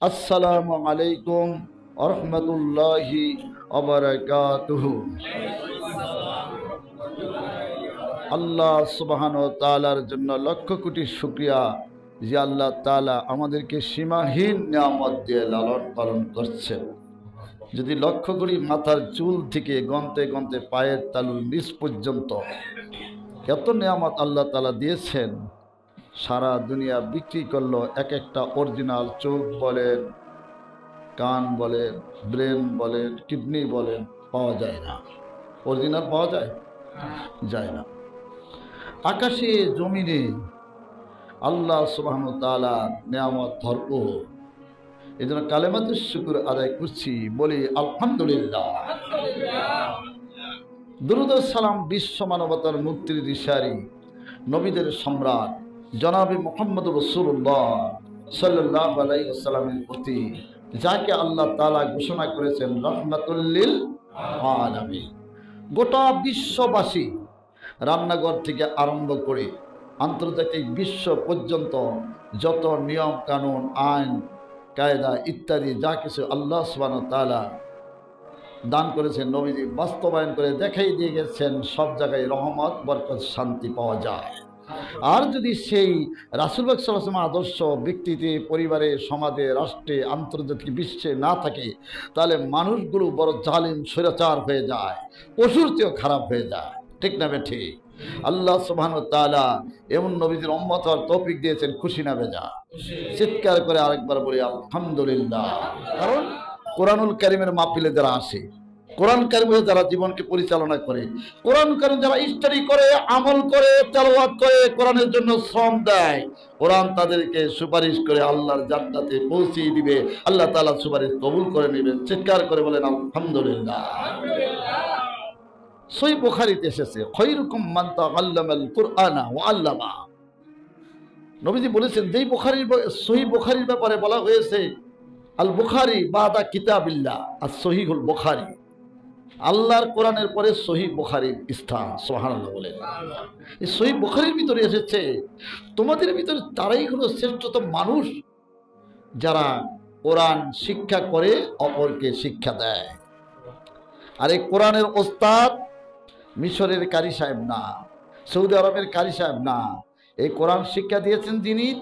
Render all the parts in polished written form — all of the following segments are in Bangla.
আসসালামু আলাইকুম ওয়া রাহমাতুল্লাহি ওয়া বারাকাতুহু। আল্লাহ সুবহানাহু ওয়া তাআলার জন্য লক্ষ কোটি শুকরিয়া যে আল্লাহ তাআলা আমাদেরকে সীমাহীন নিয়ামত দিয়ে লালন পালন করছেন। যদি লক্ষ্য করি মাথার চুল থেকে গন্তে গন্তে পায়ের তালুর নিচ পর্যন্ত এত নিয়ামত আল্লাহ তাআলা দিয়েছেন, সারা দুনিয়া বিক্রি করলো এক একটা অরিজিনাল চোখ বলেন, কান বলেন, ব্রেন বলেন, কিডনি বলেন, পাওয়া যায় না। অরিজিনাল পাওয়া যায় না। আকাশে জমিনে আল্লাহ সুবহানাহু ওয়া তাআলা নিয়ামত ভরপুর। এই জন্য কালেমাতুশ শুকর আদায় করছি, বলি আলহামদুলিল্লাহ। দুরূদ ও সালাম বিশ্ব মানবতার মুক্তির দিশারি, নবীদের সম্রাট জনাবে মুহাম্মদ রাসূলুল্লাহ সাল্লাল্লাহু আলাইহি ওয়াসাল্লামের প্রতি, যাকে আল্লাহ তাআলা ঘোষণা করেছেন রাহমাতুল লিল আলামিন। গোটা বিশ্ববাসী, রান্নাঘর থেকে আরম্ভ করে আন্তর্জাতিক বিশ্ব পর্যন্ত যত নিয়ম কানুন, আইন কায়দা ইত্যাদি যা কিছু আল্লাহ সুবহানাহু ওয়া তাআলা দান করেছেন, নবীজি বাস্তবায়ন করে দেখাই দিয়ে গেছেন, সব জায়গায় রহমত, বরকত, শান্তি পাওয়া যায়। আর যদি সেই রাসূল পাক সাল্লাল্লাহু আলাইহি ওয়াসাল্লাম আদর্শ ব্যক্তিতে, পরিবারে, সমাজে, রাষ্ট্রে, আন্তর্জাতিক বিশ্বে না থাকে, তাহলে মানুষগুলো বড় জালিম, স্বৈরাচার হয়ে যায়, পশুর চেয়েও খারাপ হয়ে যায়। ঠিক না ঠিক? আল্লাহ সুবহানাহু ওয়া তাআলা এমন নবীদের উম্মত হওয়ার তৌফিক দিয়েছেন, খুশি না বেজা? চিৎকার করে আরেকবার বলি আলহামদুলিল্লাহ। কারণ কোরআনুল কারীমের মাহফিলে যারা আসে, কোরআন কারীমে যারা জীবনকে পরিচালনা করে, কোরআন কারীম যারা স্টাডি করে, আমল করে, তেলাওয়াত করে, কোরআনের জন্য শ্রম দেয়, কোরআন তাদেরকে সুপারিশ করে আল্লাহর জান্নাতে পৌঁছিয়ে দিবে। আল্লাহ তাআলা সুপারিশ কবুল করে নেবেন। চিৎকার করে বলেন আলহামদুলিল্লাহ। সহিহ বুখারীতে এসেছে, খায়রুকুম মান তাআল্লামাল কুরআনা ওয়া আল্লামা। নবীজি বলেছেন, যেই সহিহ বুখারীর ব্যাপারে বলা হয়েছে, আল বুখারী বাদা কিতাবিল্লাহ, আর সহিহুল বুখারী, আল্লাহর কোরআনের পরে সহিহ বুখারীর স্থান। সুবহানাল্লাহ বলেন। এই সহিহ বুখারীর ভিতরে এসেছে, তোমাদের ভিতরে তারাই হলো শ্রেষ্ঠতম মানুষ যারা কোরআন শিক্ষা করে অপরকে শিক্ষা দেয়। আর এই কোরআনের ওস্তাদ মিশরের কারি সাহেব না, সৌদি আরবের কারি সাহেব না, এই কোরআন শিক্ষা দিয়েছেন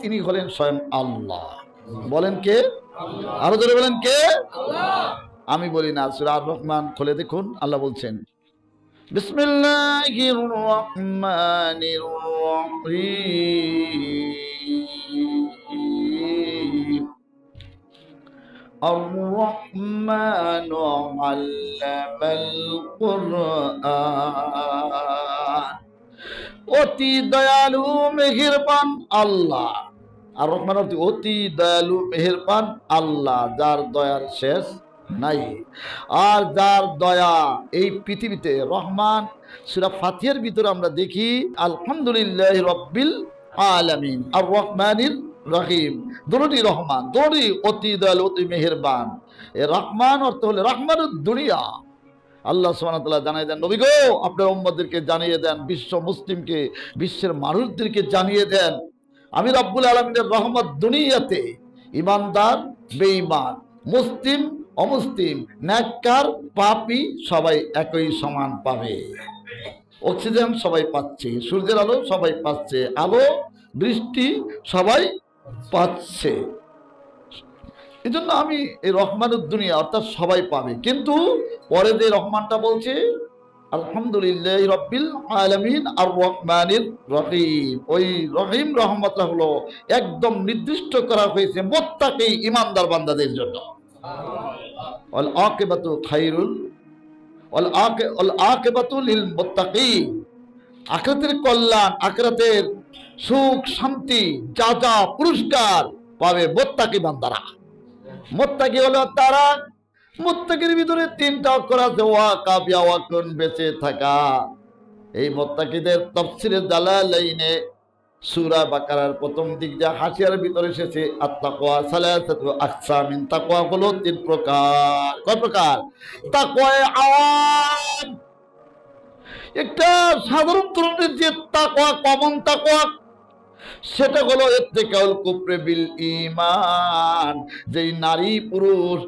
তিনি হলেন স্বয়ং আল্লাহ। বলেন কে? আরো জোরে বলেন কে? আমি বলি না, সূরা আর রহমান খুলে দেখুন, আল্লাহ বলছেন বিসমিল্লাহির রহমানির রহিম, আর-রহমানু আল্লামাল কুরআন। অতি দয়ালু মেহেরবান আল্লাহ। আর রহমান অতি দয়ালু মেহেরবান আল্লাহ, যার দয়ার শেষ নাই, আর যার দয়া এই পৃথিবীতে। রহমান সূরা ফাতিহার ভিতরে আমরা দেখি আলহামদুলিল্লাহি রাব্বিল আলামিন, আর রহমানির রহিম, দুটি রহমান, দুটি অতি দয়ালু, অতি মেহেরবান। এই রহমান অর্থ হলো রহমানুদ দুনিয়া। আল্লাহ সুবহানাহু ওয়া তাআলা জানিয়ে দেন, নবী গো, আপনার উম্মতদেরকে জানিয়ে দেন, বিশ্ব মুসলিমকে, বিশ্বের মানুষদেরকে জানিয়ে দেন, আমি রব্বুল আলামিনের রহমত দুনিয়াতে ইমানদার, বেঈমান, মুসলিম, অমুসলিম, নেককার, পাপী সবাই একই সমান পাবে। অক্সিজেন সবাই পাচ্ছে, সূর্যের আলো সবাই পাচ্ছে, আলো বৃষ্টি সবাই পাচ্ছে। এই জন্য আমি এই রহমানুদ দুনিয়া অর্থাৎ সবাই পাবে। কিন্তু পরে যে রহমানটা বলছে আলহামদুলিল্লাহি রাব্বিল আলামিন আর রহমানির রহিম, ওই রহিম রহমতটা হলো একদম নির্দিষ্ট করা হয়েছে মুত্তাকি ঈমানদার বান্দাদের জন্য। ওয়াল আকিবাতু খায়রুল ওয়াল আকিবাতু লিল মুত্তাকিন। আখিরাতের কল্যাণ, আখিরাতের সুখ শান্তি, যা যা পুরস্কার পাবে মুত্তাকি বান্দারা। মুত্তাকি হলো তারা, মুত্তাকির ভিতরে তিনটা অক্ষর আছে, ওয়াকাফ, ওয়াকুন, বেঁচে থাকা। এই মুত্তাকিদের তাফসীরে জালালাইনে সূরা বাকারার প্রথম দিক যা হাসিয়ার ভিতরে এসেছে, আত-তাকওয়া সালাসাতু আকসামিন, তাকওয়া হলো তিন প্রকার। কয় প্রকার? তাকওয়ায়ে আওয়াম, একটা সাধারণ ধরনের যে তাকওয়া, কমন তাকওয়া, সেটা হলো ইত্তিকাউল কুফরি বিল ঈমান, যেই নারী পুরুষ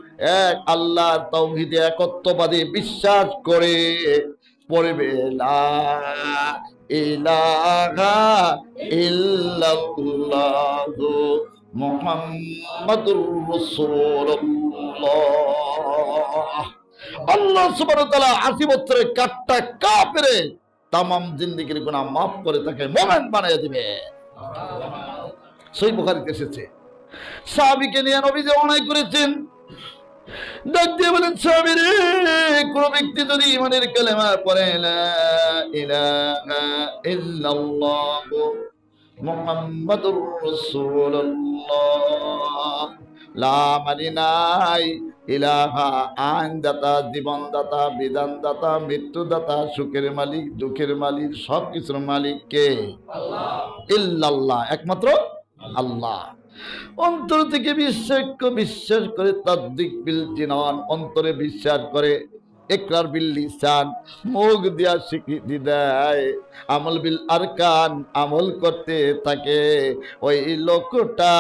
এক আল্লাহর তাওহীদে একত্ববাদে বিশ্বাস করে পড়বে লা ইলাহা ইল্লাল্লাহু মুহাম্মাদুর রাসূলুল্লাহ। আল্লাহ সুবহানাহু ওয়া তাআলা ৮০ বছরের কাট্টা কাফেরে তামাম জিন্দেগির গুনাহ মাফ করে তাকে মুমিন বানিয়ে দিবে। সহিহ বুখারীতে এসেছে। সাহাবীকে নিয়ে নবী যে অন্যায় করেছেন, ডাক দিয়ে বলেন, সাহাবী রে, কোন ব্যক্তি যদি ঈমানের কালেমা পড়ে লা ইলাহা ইল্লাল্লাহু মুহাম্মাদুর রাসূলুল্লাহ, লা মানে নাই, ইলাহা আইনদাতা, জীবনদাতা, বিধানদাতা, মৃত্যুদাতা, সুখের মালিক, দুঃখের মালিক, সব কিছুর মালিক কে? ইল্লাল্লাহ, একমাত্র আল্লাহ। অন্তর থেকে বিশ্বাস করে, তাসদীক বিল জিনান, অন্তরে বিশ্বাস করে, ইকরার বিল লিসান, মুখ দিয়া স্বীকৃতি দেয়, আমল বিল আরকান, আমল করতে থাকে, ওই লোকটা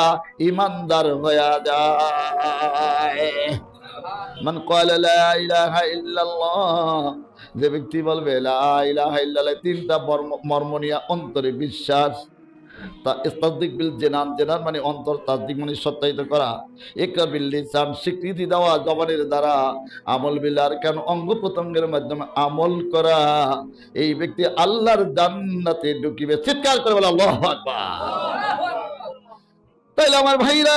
ইমানদার হয়ে যায়। মান ক্বালা লা ইলাহা ইল্লাল্লাহ, যে ব্যক্তি বলবে লা ইলাহা ইল্লাল্লাহ, তিনটা মর্ম নিয়ে অন্তরে বিশ্বাস, তাসদীক বিল জিনান, জিনান মানে অন্তর, তাসদীক মানে সত্যায়িত করা, ইকরার বিল লিসান স্বীকৃতি দেওয়া জবানের দ্বারা, আমল বিল আরকান অঙ্গ প্রত্যঙ্গের মাধ্যমে আমল করা, এই ব্যক্তি আল্লাহর জান্নাতে ঢুকিবে। চিৎকার করে বলে আল্লাহু আকবার। তাইলে আমার ভাইরা,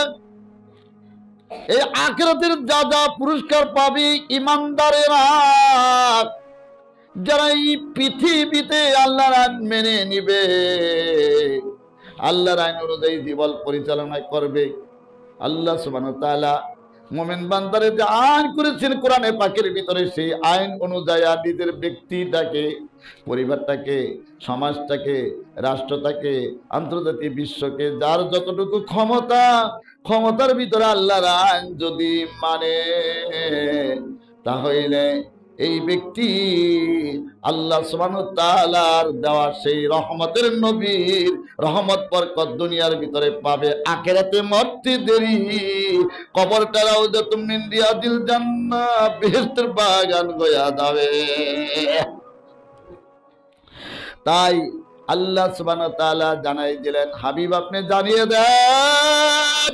এই আখিরাতের যা যা পুরস্কার পাবে ইমানদারেরা, যারা এই পৃথিবীতে আল্লাহর আইন মেনে নিবে, আল্লাহর আইন অনুযায়ী জীবন পরিচালনা করবে। আল্লাহ সুবহানাহু ওয়া তাআলা মুমিন বান্দারে যে আইন করেছেন কোরআনে পাকের ভিতরে, সেই আইন অনুযায়ী নিজের ব্যক্তিটাকে, পরিবারটাকে, সমাজটাকে, রাষ্ট্রটাকে, আন্তর্জাতিক বিশ্বকে, যার যতটুকু ক্ষমতার ভিতরে আল্লাহর আইন যদি মানে, তাহলে এই ব্যক্তি আল্লাহ সুবহানাহু ওয়া তাআলার দেওয়া সেই রহমতের নবীর রহমত বরকত দুনিয়ার ভিতরে পাবে, আখিরাতে মরতে দেরি, কবরটা রাউযাতুম মিন রিয়াদিল জান্নাহ, বেহেশতের বাগান হয়ে যাবে। তাই আল্লাহ সুবহানাহু ওয়া তাআলা জানাই দিলেন, হাবিব আপনি জানিয়ে দেন,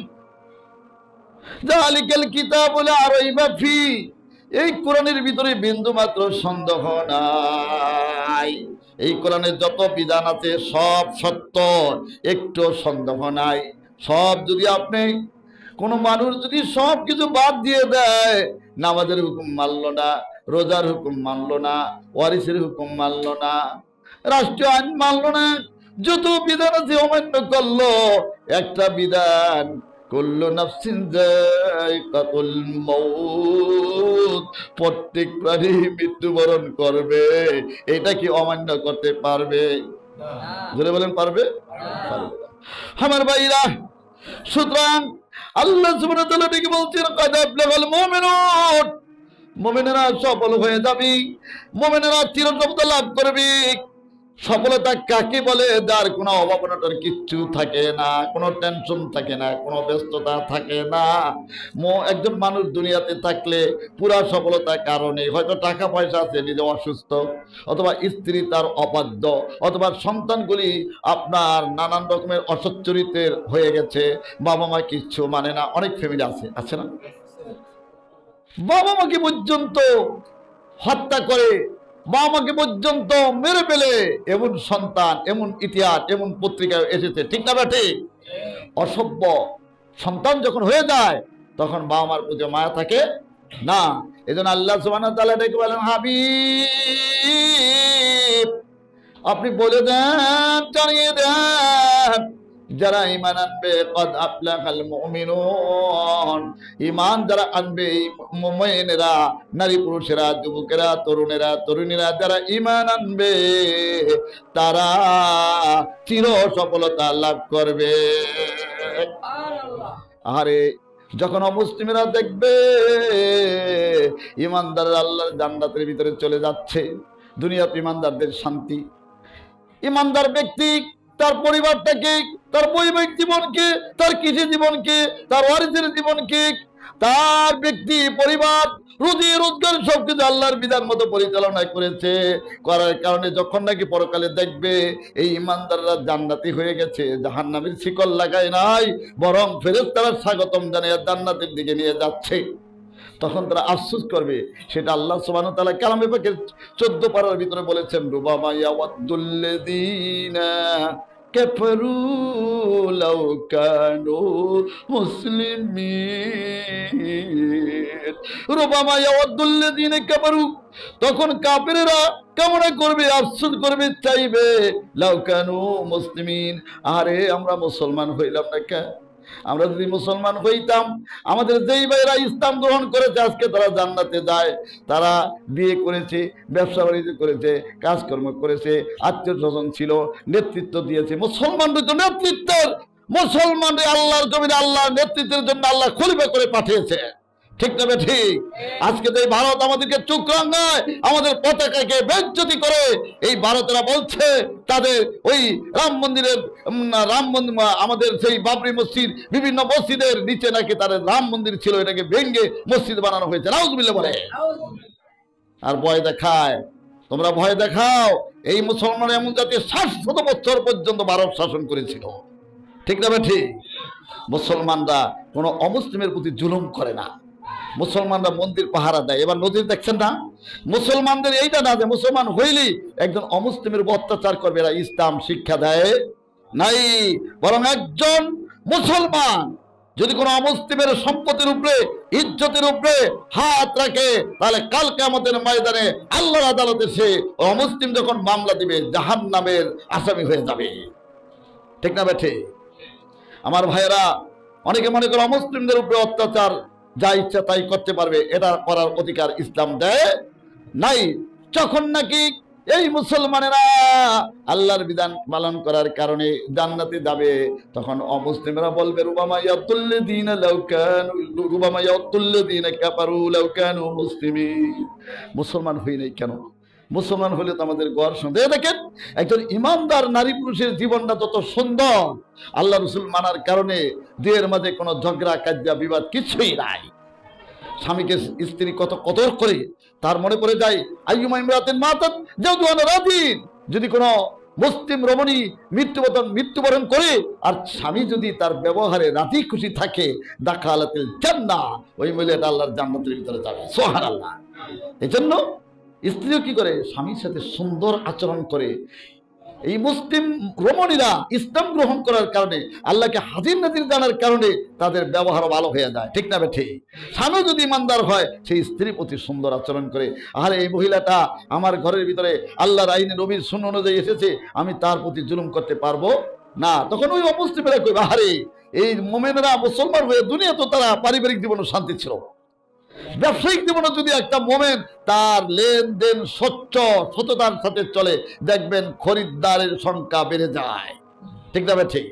যালিকাল কিতাবু লা রাইবা ফি, এই কোরআনের ভিতরে বিন্দু মাত্র সন্দেহ নাই। এই কোরআনের যত বিধান আছে সব সত্য, একটু সন্দেহ নাই। সব যদি আপনি, কোনো মানুষ যদি সব কিছু বাদ দিয়ে দেয়, নামাজের হুকুম মানলো না, রোজার হুকুম মানলো না, ওয়ারিসের হুকুম মানলো না, রাষ্ট্রীয় আইন মানলো না, যত বিধান আছে অমান্য করলো, একটা বিধান, কুল্লু নাফসিন যায়কাতুল মাউত, প্রত্যেক প্রাণী মৃত্যুবরণ করবে, এটা কি অমান্য করতে পারবে? জোরে বলেন, পারবে? পারবে না। আমার ভাইরা, সুতরাং আল্লাহ সুবহানাহু ওয়া তাআলা ডেকে বলছেন, কাদ আফলাহাল মুমিনুন, মুমিনেরা সফল হয়ে যাবে, মুমিনেরা চিরসফলতা লাভ করবে। সফলতা কাকে বলে? যার কোনো অভাব অনটন কিচ্ছু থাকে না, কোনো টেনশন থাকে না, কোনো ব্যস্ততা থাকে না। একজন মানুষ দুনিয়াতে থাকলে পুরা সফলতার কারণে, হয়তো টাকা পয়সা আছে, নিজে অসুস্থ, অথবা স্ত্রী তার অবাধ্য, অথবা সন্তানগুলি আপনার নানান রকমের অসচ্চরিত্রের হয়ে গেছে, বাবা মা কিচ্ছু মানে না। অনেক ফ্যামিলি আছে না, বাবা মাকে পর্যন্ত হত্যা করে, বাবা মাকে পর্যন্ত মেরে ফেলে, এমন সন্তান, এমন ইতিহাস, এমন পত্রিকায় এসেছে, ঠিক না বেঠে? অসভ্য সন্তান যখন হয়ে যায়, তখন বাবা মার প্রতি মায়া থাকে না। এজন্য আল্লাহ সুবহানাহু ওয়া তাআলা ডেকে বলেন, হাবিব আপনি বলে দেন, জানিয়ে দেন, যারা ঈমান আনবে, কদ আফলাহাল মুমিনুন, ঈমান যারা আনবে, মুমিনেরা, নারী পুরুষেরা, যুবকেরা, তরুণেরা, তরুণীরা, যারা ঈমান আনবে, তারা চির সফলতা লাভ করবে। আরে যখন অমুসলিমেরা দেখবে ঈমানদাররা আল্লাহর জান্নাতের ভিতরে চলে যাচ্ছে, দুনিয়াতে ঈমানদারদের শান্তি, ঈমানদার ব্যক্তি তার পরিবারটাকে তার বৈবাহিক জীবনকে, তার কৃষি জীবনকে, তার ওয়ারিসের জীবনকে, তার ব্যক্তি পরিবার রুজি রোজগার সবকিছু আল্লাহর বিধান মতো পরিচালনা করেছে, করার কারণে যখন নাকি পরকালে দেখবে এই ইমানদাররা জান্নাতি হয়ে গেছে, জাহান্নামের শিকল লাগায় নাই, বরং ফেরেশতারা স্বাগতম জানিয়ে জান্নাতের দিকে নিয়ে যাচ্ছে, তখন তারা আফসোস করবে। সেটা আল্লাহ সুবহানাহু ওয়া তাআলা কালামে পাকের 14 পারার ভিতরে বলেছেন, রুবামা ইয়াওয়াদ্দুল্লাযীনা কাফারু লাউ কানু মুসলিমিন। রুবামা ইয়াওয়াদ্দুল্লাযীনা কাফারু, তখন কাফেররা কামনা করবে, আফসোস করবে, চাইবে, লাউ কানু মুসলিমিন, আরে আমরা মুসলমান হইলাম না কেন? আমরা যদি মুসলমান হইতাম, আমাদের যেই ভাইরা ইসলাম গ্রহণ করেছে আজকে তারা জান্নাতে যায়, তারা বিয়ে করেছে, ব্যবসা বাণিজ্য করেছে, কাজকর্ম করেছে, আত্মীয় স্বজন ছিল, নেতৃত্ব দিয়েছে, মুসলমানদের তো নেতৃত্বের, মুসলমান আল্লাহর জমিনে আল্লাহর নেতৃত্বের জন্য আল্লাহ খলিফা করে পাঠিয়েছে, ঠিক তবে ঠিক। আজকে তো এই ভারত আমাদেরকে চোখ রাঙায়, আমাদের পতাকাকে বেজ্জতি করে, এই ভারতেরা বলছে তাদের ওই রাম মন্দিরের আমাদের সেই বাবরি মসজিদ, বিভিন্ন মসজিদের নিচে নাকি তাদের রাম মন্দির ছিল, এটাকে ভেঙ্গে মসজিদ বানানো হয়েছে, নাউজুবিল্লাহ বলে, আর ভয় দেখায়। তোমরা ভয় দেখাও, এই মুসলমান এমন জাতি 700 বছর পর্যন্ত ভারত শাসন করেছিল, ঠিক না ঠিক। মুসলমানরা কোনো অমুসলিমের প্রতি জুলুম করে না, মুসলমানরা মন্দির পাহারা দেয়। এবার নজির দেখছেন না, মুসলমানদের এইটা না যে মুসলমান হইলেই একজন অমুসলিমের উপর অত্যাচার করবে, এরা ইসলাম শিক্ষা দেয় নাই, বরং একজন মুসলমান যদি কোনো অমুসলিমের সম্পত্তির উপরে, ইজ্জতের উপরে হাত রাখে, তাহলে কাল কিয়ামতের ময়দানে আল্লাহর আদালতে সে অমুসলিম যখন মামলা দিবে জাহান্নামের আসামি হয়ে যাবে, ঠিক না বেঠে। আমার ভাইয়েরা, অনেকে মনে করে অমুসলিমদের উপরে অত্যাচার যা ইচ্ছা তাই করতে পারবে, এটা করার অধিকার ইসলাম দেয় নাই। যখন নাকি এই মুসলমানেরা আল্লাহর বিধান পালন করার কারণে জান্নাতে যাবে, তখন অমুসলিমরা বলবে রুবামা ইয়াতুল্লাযীনা লাউ কানু রুবামা ইয়াতুল্লাযীনা কাফারু লাউ কানু মুসলিমিন। মুসলমান হই নাই কেন? মুসলমান হলে তো আমাদের গড় সুন্দর। দেখেন, একজন ইমানদার নারী পুরুষের জীবনটা তত সুন্দর, আল্লাহ রাসূল মানার কারণে দুয়ের মাঝে কোনো ঝগড়া কাজ্জা বিবাদ কিছুই নাই। স্বামীকে স্ত্রী কত কদর করে, তার মনে পড়ে যায় আইয়ুমা ইমরাতিন মাতাত জাওজুহা রাদিন, যদি কোনো মুসলিম রমণী মৃত্যুবরণ করে আর স্বামী যদি তার ব্যবহারে রাজি খুশি থাকে, দাখালাতিল জান্নাহ, ওই মহিলাটা আল্লাহর জান্নাতের ভিতরে যাবে, সুবহানাল্লাহ। এজন্য স্ত্রীও কি করে? স্বামীর সাথে সুন্দর আচরণ করে। এই মুসলিম রমণীরা ইসলাম গ্রহণ করার কারণে, আল্লাহকে হাজির নাজির জানার কারণে তাদের ব্যবহার ভালো হয়ে যায়, ঠিক না বেঠে। স্বামী যদি ইমানদার হয়, সেই স্ত্রীর প্রতি সুন্দর আচরণ করে, আরে এই মহিলাটা আমার ঘরের ভিতরে আল্লাহর আইনে নবীর সুন্নাহ অনুযায়ী এসেছে, আমি তার প্রতি জুলুম করতে পারবো না। তখন ওই অমুসলিমেরা কইবে, আরে এই মুমিনরা মুসলমান হয়ে দুনিয়া তো তারা পারিবারিক জীবনে শান্তি ছিল, ব্যবসায়িক জীবনে যদি একটা মোমেন তার লেনদেন সততার সাথে চলে, দেখবেন খরিদ্দারের সংখ্যা বেড়ে যায়, ঠিক না ঠিক।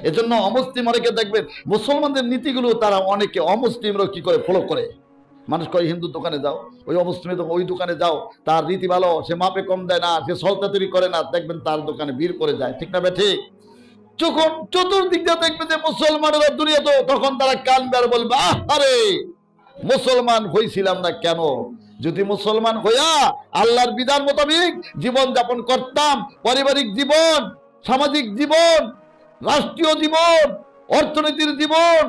এজন্য অমুসলিম অনেকে দেখবেন মুসলমানদের নীতিগুলো তারা অনেকে অমুসলিমরা কি করে ফলো করে। মানুষ কয় হিন্দু দোকানে যাও, ওই অমুসলিমের ওই দোকানে যাও, তার রীতি ভালো, সে মাপে কম দেয় না, সে সলতা তৈরি করে না, দেখবেন তার দোকানে ভিড় করে যায়, ঠিক না ঠিক। যখন চতুর্দিক দিয়ে দেখবে যে মুসলমানেরা দুনিয়া, তো তখন তারা কান বের বলবে, আরে মুসলমান হইছিলাম না কেন? যদি মুসলমান হইয়া আল্লাহর বিধান মোতাবেক জীবন যাপন করতাম, পারিবারিক জীবন, সামাজিক জীবন, রাষ্ট্রীয় জীবন, অর্থনীতির জীবন,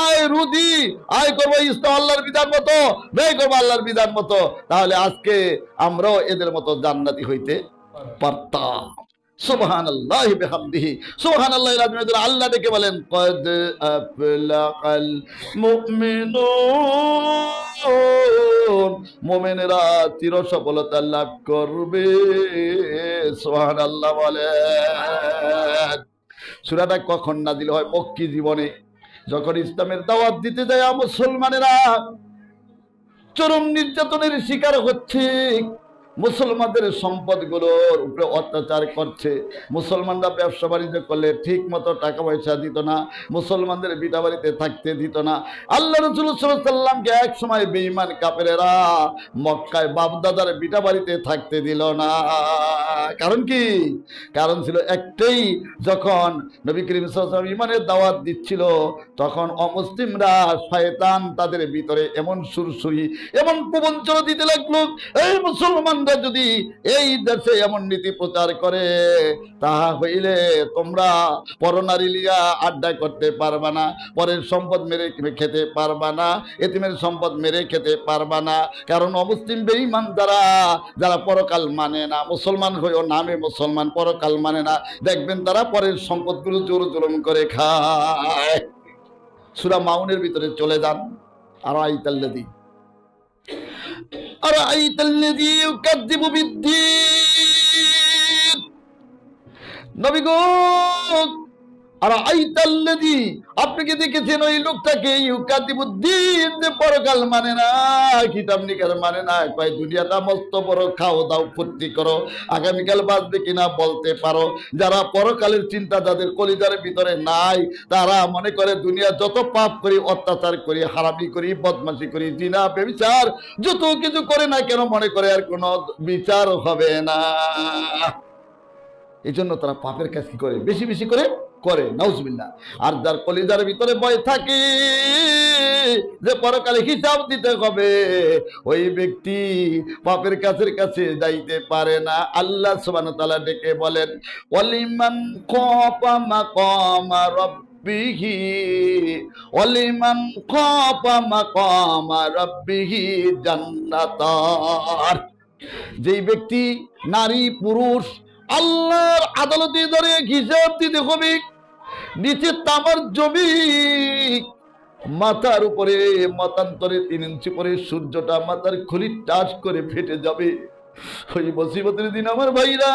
আয় রুজি আয় করবো ইসলাম আল্লাহর বিধান মতো, ব্যয় করবো আল্লাহর বিধান মতো, তাহলে আজকে আমরাও এদের মতো জান্নাতি হইতে পারতাম। সুবহানাল্লাহি বিহামদিহি, সুবহানাল্লাহিল আযীম। আল্লাহ ডেকে বলেন, কদ আফলাকাল মুমিনুন, মুমিনরা চির সফলতা লাভ করবে, সুবহানাল্লাহ বলেন। সূরাটা কখন নাযিল হয়? মক্কি জীবনে, যখন ইসলামের দাওয়াত দিতে যায় মুসলমানেরা চরম নির্যাতনের শিকার হচ্ছে, মুসলমানদের সম্পদগুলোর উপরে অত্যাচার করছে। মুসলমানরা ব্যবসা বাণিজ্য করলে ঠিক মতো টাকা পয়সা দিত না, মুসলমানদের বিটা বাড়িতে থাকতে দিত না। আল্লাহ রাসূল সাল্লাল্লাহু আলাইহি সাল্লামকে এক সময় বেঈমান কাফেরেরা মক্কায় বাপদাদার বিটা বাড়িতে থাকতে দিল না। কারণ কি? কারণ ছিল একটাই, যখন নবী করিম সাল্লাল্লাহু আলাইহি ওয়াসাল্লাম ঈমানের দাওয়াত দিচ্ছিল তখন অমুসলিমরা শয়তান তাদের ভিতরে এমন সুরসুরি এমন প্রবঞ্চনা দিতে লাগলো, এই মুসলমানরা যদি এই দেশে এমন নীতি প্রচার করে তাহা হইলে তোমরা পরনারী লিয়া আড্ডা করতে পারবা না, পরের সম্পদ মেরে খেতে পারবা না, এতিমের সম্পদ মেরে খেতে পারবা না। কারণ অমুসলিম বেঈমান যারা পরকাল মানে না, মুসলমান হয়েও নামে মুসলমান, পরকাল মানে না, দেখবেন তারা পরের সম্পদগুলো জোর জুলুম করে খায়। সূরা মাউনের ভিতরে চলে যান। আর আইতাল্লাযী ইউকাযযিবু বিদ্দীন। নবী গো, আর আইতাল্লাযী, আপনি কি দেখেছেন ওই লোকটাকে ইউকাযযিবুদ্দীন, যে পরকাল মানে না, কিতাব নিকার মানে না, কয় দুনিয়াটা মস্ত বড়, খাও দাও ফুর্তি করো, আগামীকাল বাঁচবে কিনা বলতে পারো। যারা পরকালের চিন্তা যাদের কলিজার ভিতরে নাই, তারা মনে করে দুনিয়া যত পাপ করি, অত্যাচার করি, হারামি করি, বদমাশি করি, জিনা ব্যভিচার যত কিছু করে না কেন, মনে করে আর কোনো বিচার হবে না। এই জন্য তারা পাপের কাজ কি করে, বেশি বেশি করে করে, নাউজুবিল্লাহ। আর যার কলিজার ভিতরে ভয় থাকে যে পরকালে হিসাব দিতে হবে, ওই ব্যক্তি পাপের কাছের কাছে যাইতে পারে না। আল্লাহ সুবহানাহু ওয়া তাআলা ডেকে বলেন, ওয়ালিমান খাফা মাকামা রাব্বিহি ওয়ালিমান খাফা মাকামা রাব্বিহি জান্নাতান। যেই ব্যক্তি নারী পুরুষ আল্লাহর আদালতে ধরে হিসাব দিতে হবে, নিচে তামার জমি, মাথার উপরে মতান্তরে 3 ইঞ্চি পরে সূর্যটা মাথার খুলি টাচ করে ফেটে যাবে, ওই মুসিবতের দিন আমার ভাইরা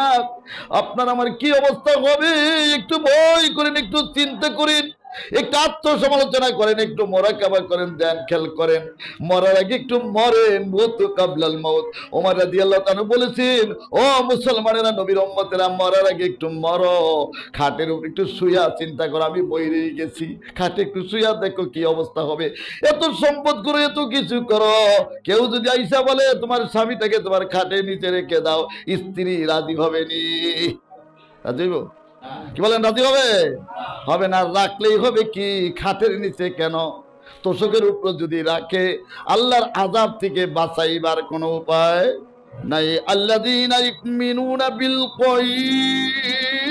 আপনার আমার কি অবস্থা হবে? একটু ভয় করেন, একটু চিন্তা করেন, একটু আত্মসমালোচনা করেন, একটু মোরাকাবা করেন, ধ্যান খেয়াল করেন। মরার আগে একটু মরেন, মউতু কাবলাল মাউত। ওমর রাদিয়াল্লাহু তাআলা বলেছেন, ও মুসলমানেরা, নবীর উম্মতেরা, মরার আগে একটু মরো, খাটের উপর একটু শুয়া চিন্তা করো, আমি বইরে গেছি, খাটে একটু শুয়া দেখো কি অবস্থা হবে। এত সম্পদ করো, এত কিছু করো, কেউ যদি আইসা বলে তোমার স্বামীটাকে তোমার খাটের নিচে রেখে দাও, স্ত্রী রাজি হবে নি? রাজি হইব? কি বলেন, রাজি হবে? হবে না। রাখলেই হবে কি, খাটের নিচে কেন, তোষকের উপর যদি রাখে, আল্লাহর আযাব থেকে বাঁচাইবার কোনো উপায় নাই। আল্লাযীনা ইউমিনুনা বিল গায়ব।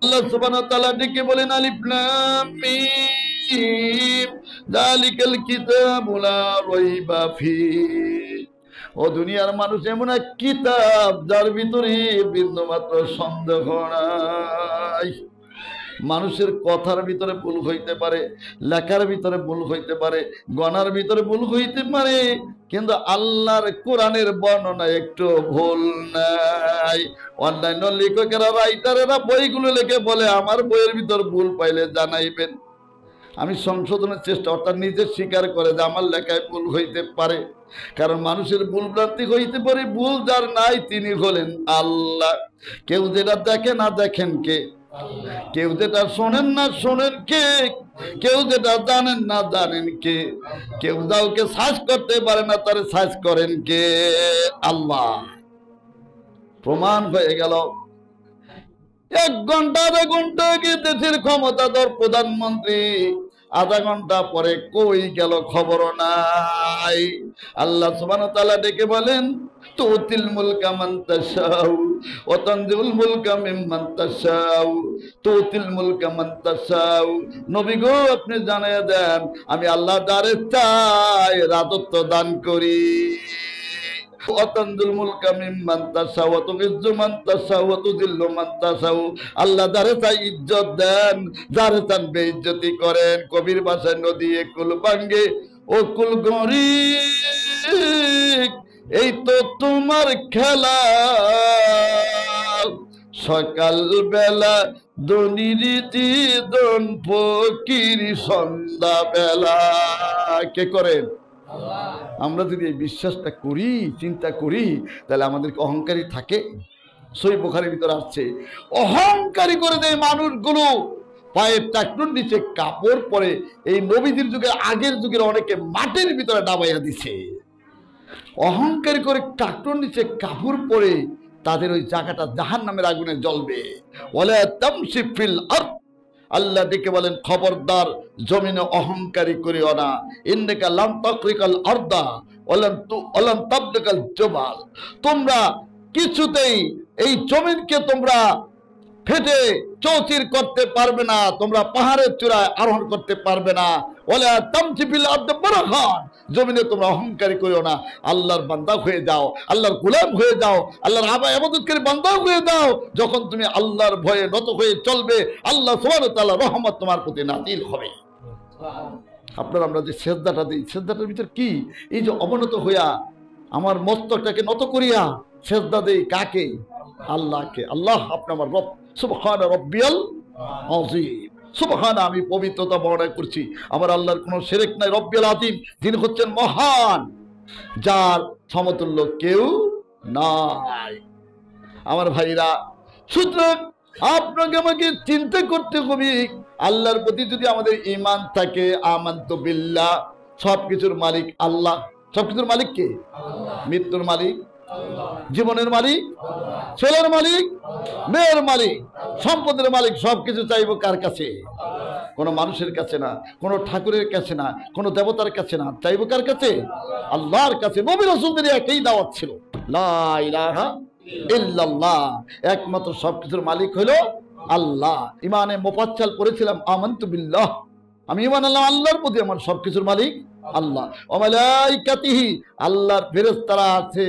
আল্লাহ সুবহানাহু ওয়া তাআলা ডেকে বলেন, আলিফ লাম মিম যালিকাল কিতাবু লা রাইবা ফীহি। ও দুনিয়ার মানুষ এমন এক কিতাব যার ভিতরে বিন্দুমাত্র সন্দেহ নাই। মানুষের কথার ভিতরে ভুল হইতে পারে, লেখার ভিতরে ভুল হইতে পারে, গণার ভিতরে ভুল হইতে পারে, কিন্তু আল্লাহর কোরআনের বর্ণনায় একটু ভুল নাই। অন্যান্য লেখকেরা, রাইটারেরা বইগুলো লিখে বলে, আমার বইয়ের ভিতর ভুল পাইলে জানাইবেন, আমি সংশোধনের চেষ্টা, অর্থাৎ নিজে স্বীকার করে যে আমার লেখায় ভুল হইতে পারে। কারণ মানুষের ভুল ভ্রান্তি হইতে পারে, ভুল যার নাই তিনি হলেন আল্লাহ। কেউ যেটা দেখে না দেখেন কে, কেউ যেটা শোনেন না শোনেন কে, কেউ যেটা জানেন না জানেন কে, কেউ কাউকে সার্চ করতে পারে না, তারে সার্চ করেন কে? আল্লাহ। প্রমাণ হয়ে গেল। 1 ঘন্টা 2 ঘন্টা আগে দেশের ক্ষমতাধর প্রধানমন্ত্রী, আধা ঘন্টা পরে কই গেল খবর নাই। আল্লাহ সুবহানাহু ওয়া তাআলা ডেকে বলেন, তুতিল মুলকা মান তাশাউ ওয়া তানজিউল মুলকা মিম্মান তাশাউ তুতিল মুলকা মান তাশাউ। নবী গো, আপনি জানিয়ে দেন, আমি আল্লাহ যারে চাই রাজত্ব দান করি। আল্লাহ যারে চাই ইজ্জত দেন, যারে চান বেইজ্জতি করেন। কবির ভাষায় নদী কুল ভাঙ্গে ও কুল গরিব, এই তো তোমার খেলা। সকাল বেলা দনিরিতি দন ফকির, সন্ধ্যা বেলা কে করেন? আমরা যদি এই বিশ্বাসটা করি, চিন্তা করি, তাহলে আমাদেরকে অহংকারী থাকে? সহিহ বুখারীর ভিতরে আসছে, অহংকারী করে দেয় মানুষগুলো পায়ের টাকনুর নিচে কাপড় পরে। এই নবীদের যুগে, আগের যুগের অনেকে মাটির ভিতরে ডাবাইয়া দিছে। অহংকারী করে টাকনুর নিচে কাপড় পরে তাদের ওই জায়গাটা জাহান্নামের আগুনে জ্বলবে। ওয়ালা তামশি ফিল আরদ, আল্লাহ ডেকে বলেন, খবরদার জমিনে অহংকারী করিও না। ইন্নাকা লাম তাকরিকাল আরদা ওয়ালাম তাবলিকাল জবাল, তোমরা কিছুতেই এই জমিনকে তোমরা ফেটে চৌচির করতে পারবে না, তোমরা পাহাড়ের চূড়ায় আরোহণ করতে পারবে না। ওয়ালা তামশি ফিল আরদি মারহান, জমিনে তোমরা অহংকারী করিও না। আল্লাহর বান্দা হয়ে যাও, আল্লাহর গোলাম হয়ে যাও, আল্লাহর ইবাদতকারী বান্দা হয়ে যাও। যখন তুমি আল্লাহর ভয়ে নত হয়ে চলবে, আল্লাহ সুবহানাহু ওয়া তাআলা রহমত তোমার প্রতি নাযিল হবে। আপনারা আমরা যে সেজদাটা দিই, সেজদাটার ভিতর কি? এই যে অবনত হইয়া আমার মস্তকটাকে নত করিয়া সেজদা দেই কাকে? আল্লাহকে। আল্লাহ আপনি আমার রব, সুবহান রাব্বিয়াল আযীম। সুবহান, আমি পবিত্রতা বর্ণনা করছি, আমার আল্লাহর কোনো শিরক নাই। রব্বিয়াল আযীম, যিনি হচ্ছেন মহান, যার সমতুল্য কেউ নাই। আমার ভাইরা, সুতরাং আপনাকে আমাকে চিন্তা করতে হবে, আল্লাহর প্রতি যদি আমাদের ঈমান থাকে, আমানতু বিল্লাহ, সবকিছুর মালিক আল্লাহ। সবকিছুর মালিক কে? মৃত্যুর মালিক, জীবনের মালিক, ছেলের মালিক, মেয়ের মালিক, সম্পদের মালিক। সবকিছু চাইবো কার কাছে? কোনো মানুষের কাছে না, কোনো ঠাকুরের কাছে না, কোনো দেবতার কাছে না, চাইবো কার কাছে? আল্লাহর কাছে। নবী রাসূলদের একই দাওয়াত ছিল, লা ইলাহা ইল্লাল্লাহ, একমাত্র সবকিছুর মালিক হলো আল্লাহ। ইমানে মুফাচ্ছাল পড়েছিলাম, আমানতু বিল্লাহ, আমি ঈমান আনলাম আল্লাহর প্রতি, আমার সবকিছুর মালিক আল্লাহ। ওয়া মালাইকাতিহি, আল্লাহর ফেরেশতারা আছে,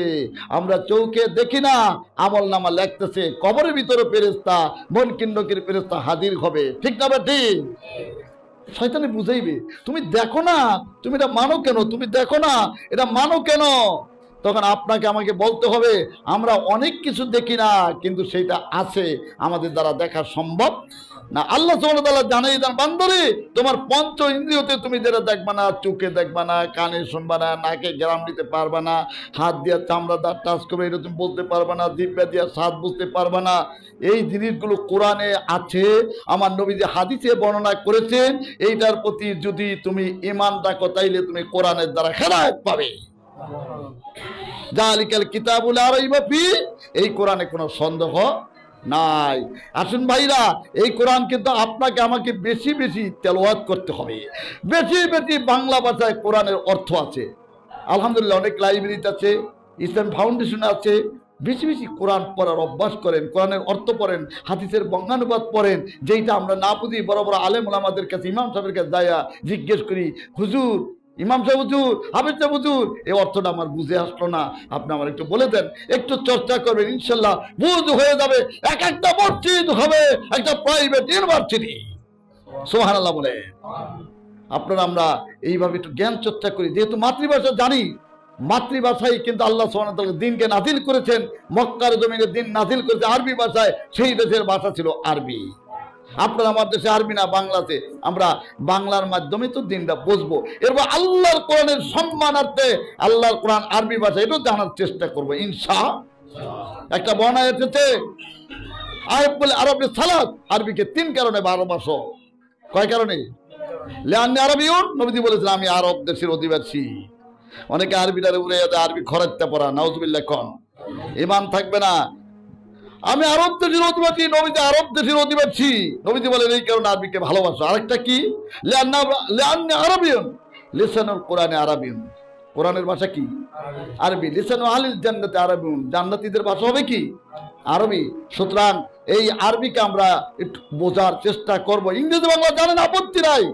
আমরা চোখে দেখি না, আমলনামা লিখতেছে। কবরের ভিতরে ফেরেশতা, মুনকির নকির ফেরেশতা হাজির হবে, ঠিক না ঠিক? শয়তানে বুঝাইবে, তুমি দেখো না, তুমি এটা মানো কেন? তুমি দেখো না, এটা মানো কেন? তখন আপনাকে আমাকে বলতে হবে, আমরা অনেক কিছু দেখি না, কিন্তু সেটা আছে, আমাদের দ্বারা দেখা সম্ভব না। আল্লাহ সুবহানাহু ওয়া তাআলা জানাই দেন, বান্দারে তোমার পঞ্চ ইন্দ্রিয়তে তুমি যেটা দেখবা না, চোখে দেখবা না, কানে শুনবা না, নাকে গ্রাম নিতে পারবা না, হাত দিয়ে চামড়া দা টাচ করবে এটা তুমি বলতে পারবা না, জিহ্বা দিয়ে স্বাদ বুঝতে পারবা না, এই জিনিসগুলো কোরআনে আছে, আমার নবীজি হাদিসে বর্ণনা করেছেন। এইটার প্রতি যদি তুমি ঈমান রাখো, তাইলে তুমি কোরআনের দ্বারা হেদায়েত পাবে। যালিকাল কিতাবুল লা রাইবা ফিহি, এই কোরআনে কোনো সন্দেহ নাই। আসুন ভাইরা, এই কোরআন কিন্তু আপনাকে আমাকে বেশি বেশি তেলাওয়াত করতে হবে, বেশি বেশি বাংলা ভাষায় কোরআনের অর্থ আছে। আলহামদুলিল্লাহ, অনেক লাইব্রেরিতে আছে, ইসলাম ফাউন্ডেশনে আছে। বেশি বেশি কোরআন পড়ার অভ্যাস করেন, কোরআনের অর্থ পড়েন, হাদিসের বঙ্গানুবাদ পড়েন। যেইটা আমরা না বুঝি, বড় বড় আলেম ওলামাদের কাছে, ইমাম সাহেবের কাছে যাইয়া জিজ্ঞেস করি, হুজুর, ইমাম সাহেব হুজুর, হাফেজ সাহেব হুজুর, এই অর্থটা আমার বুঝে আসলো না, আপনি আমার একটু বলে দেন। একটু চর্চা করবেন, ইনশাল্লাহ বুঝ হয়ে যাবে। এক একটা মসজিদ হবে একটা প্রাইভেট ইউনিভার্সিটি। সুবহানাল্লাহ বলে। আপনারা আমরা এইভাবে একটু জ্ঞান চর্চা করি, যেহেতু মাতৃভাষা জানি, মাতৃভাষায় কিন্তু আল্লাহ সুবহানাহু ওয়া তাআলা দ্বীনকে নাযিল করেছেন। মক্কার জমিনে দ্বীন নাযিল করেছে আরবি ভাষায়, সেই দেশের ভাষা ছিল আরবি। আপনারা আমার দেশে আরবি না, বাংলাতে, আমরা বাংলার মাধ্যমে তো দিনটা বুঝবো। এরপর আল্লাহর কোরআনের সম্মানার্থে আল্লাহর কোরআন আরবি ভাষা এটাও জানার চেষ্টা করবো ইনশাআল্লাহ। একটা বর্ণনা এসেছে, আরব বলে আরবে সালাত, আরবিকে 3 কারণে ভালোবাসো। কয় কারণে? লিআন্নী আরবিয়ুন, নবীজি বলেছেন আমি আরব দেশের অধিবাসী। অনেকে আরবিটারে উড়ে যাবে, আরবি খরচটা পড়া, নাউজুবিল্লাহ কন, ঈমান থাকবে না। আমি আরব দেশের অধিবাসী, নবীজি আরব দেশের অধিবাসী, নবীজি বলেন এই কারণে আরবিকে ভালোবাসো। আরেকটা কি? লিআন্নী আরবিয়ুন, লিসানুল কোরআনে আরবিয়ুন, কোরআনের ভাষা কি? আরবি। লিসানু আহলিল জান্নাতি আরবিয়ুন, জান্নাতীদের ভাষা হবে কি? আরবি। সুতরাং এই আরবিকে আমরা একটু বোঝার চেষ্টা করব। ইংরেজি বাংলা জানেন, আপত্তি নাই।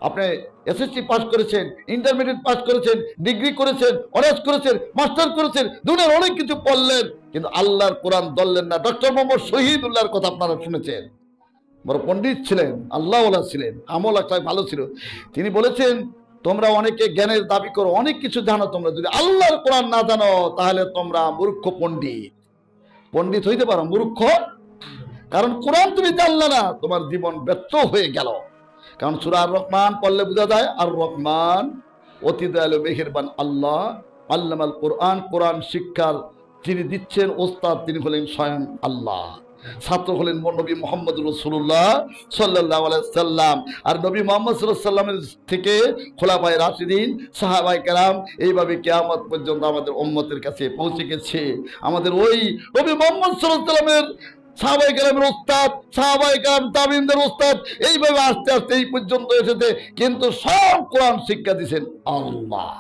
আপনি এসএসসি পাস করেছেন, ইন্টারমিডিয়েট পাস করেছেন, ডিগ্রি করেছেন, অনার্স করেছেন, মাস্টার করেছেন, দুনিয়ার অনেক কিছু পড়লেন, কিন্তু আল্লাহর কোরআন ধরলেন না। ডক্টর মোহাম্মদ শহীদুল্লাহর কথা আপনারা শুনেছেন, বড় পণ্ডিত ছিলেন, আল্লাহওয়ালা ছিলেন, আমল আখলাক ভালো ছিল। তিনি বলেছেন, তোমরা অনেকে জ্ঞানের দাবি করো, অনেক কিছু জানো, তোমরা যদি আল্লাহর কোরআন না জানো তাহলে তোমরা মূর্খ পণ্ডিত। পণ্ডিত হইতে পারো, মূর্খ, কারণ কোরআন তুমি জানলে না, তোমার জীবন ব্যর্থ হয়ে গেল। কারণ সূরা আর রহমান পড়লে বোঝা যায়, আর রহমান অতি দয়ালু মেহেরবান আল্লাহ। আল্লামাল কোরআন, কোরআন শিক্ষার যিনি দিচ্ছেন ওস্তাদ, তিনি হলেন স্বয়ং আল্লাহ। ছাত্র হলেন নবী মুহাম্মদ রাসূলুল্লাহ সাল্লাল্লাহু আলাইহি সাল্লাম। আর নবী মুহাম্মদ সাল্লাল্লাহু আলাইহি সাল্লামের থেকে খোলাফায়ে রাশিদিন, সাহাবায়ে কেরাম, এইভাবে কিয়ামত পর্যন্ত আমাদের উম্মতের কাছে পৌঁছে গেছে। আমাদের ওই নবী মুহাম্মদ সাল্লাল্লাহু আলাইহি সাল্লামের সাহাবায়ে কেরামের ওস্তাদ, সাহাবায়ে কেরাম তাবিঈনদের ওস্তাদ, এইভাবে আস্তে আস্তে এই পর্যন্ত এসেছে। কিন্তু সব কোরআন শিক্ষা দিয়েছেন আল্লাহ।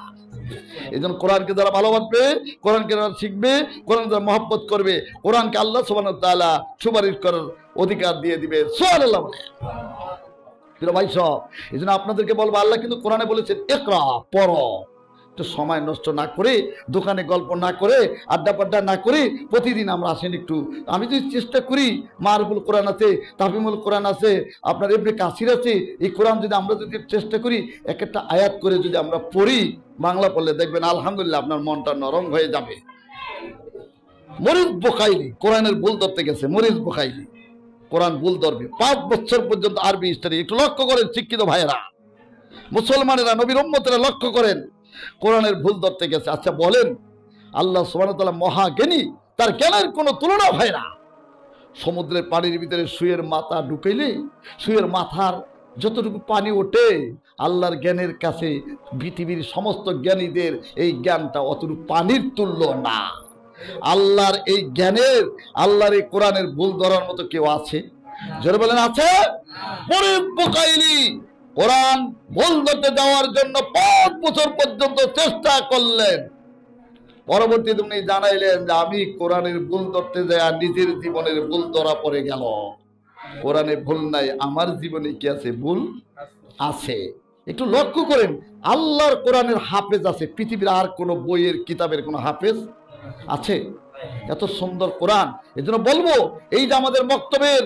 এই জন্য কোরআনকে যারা ভালোবাসবে, কোরআনকে যারা শিখবে, কোরআন যারা মহব্বত করবে, কোরআনকে আল্লাহ সুবহানাহু ওয়া তাআলা সুপারিশ করার অধিকার দিয়ে দিবে। সুবহানাল্লাহ। প্রিয় ভাই সব, এই জন্য আপনাদেরকে বলবো, আল্লাহ কিন্তু কোরআনে বলেছেন ইকরা, পড়ো। একটু সময় নষ্ট না করে, দোকানে গল্প না করে, আড্ডা পাড্ডা না করে প্রতিদিন আমরা আসেন একটু। আমি যদি চেষ্টা করি, মারুফুল কোরআন আছে, তাফহিমুল কোরআন আছে, আপনার ইবনে কাসির আছে, এই কোরআন যদি আমরা যদি চেষ্টা করি এক একটা আয়াত করে যদি আমরা পড়ি, বাংলা পড়লে দেখবেন আলহামদুলিল্লাহ আপনার মনটা নরম হয়ে যাবে। মরিস বুখাইলি কোরআনের ভুল ধরতে গেছে, মরিস বুখাইলি কোরআন ভুল ধরবে 5 বছর পর্যন্ত আরবি স্টাডি। একটু লক্ষ্য করেন শিক্ষিত ভাইয়েরা, মুসলমানেরা, নবীর উম্মতেরা লক্ষ্য করেন, কোরআনের ভুল ধরতে গেছে। আচ্ছা বলেন, আল্লাহ সুবহানাহু ওয়া তাআলা মহাজ্ঞানী, তার জ্ঞানের কোনো তুলনা হয় না। সমুদ্রের পানির ভিতরে সুয়ের মাথা ঢুকাইলে সুয়ের মাথার যতটুকু পানি ওঠে, আল্লাহর জ্ঞানের কাছে পৃথিবীর সমস্ত জ্ঞানীদের এই জ্ঞানটা অতটুকু পানির তুল্য না। আল্লাহর এই জ্ঞানের, আল্লাহর এই কোরআনের ভুল ধরার মতো কেউ আছে? জোরে বলেন আছে? মরিদ বুখাইলি কোরআন ভুল ধরতে যাওয়ার জন্য 5 বছর পর্যন্ত চেষ্টা করলেন। পরবর্তীতে উনি জানাইলেন যে আমি কোরআনের ভুল ধরতে যাই আর নিজের জীবনের ভুল ধরা পড়ে গেল। কোরআনে ভুল নাই, আমার জীবনে কি আছে? ভুল আছে। একটু লক্ষ্য করেন, আল্লাহর কোরআনের হাফেজ আছে, পৃথিবীর আর কোনো বইয়ের কিতাবের কোনো হাফেজ আছে? এত সুন্দর কোরআন। এই জন্য বলবো, এই যে আমাদের বক্তব্যের,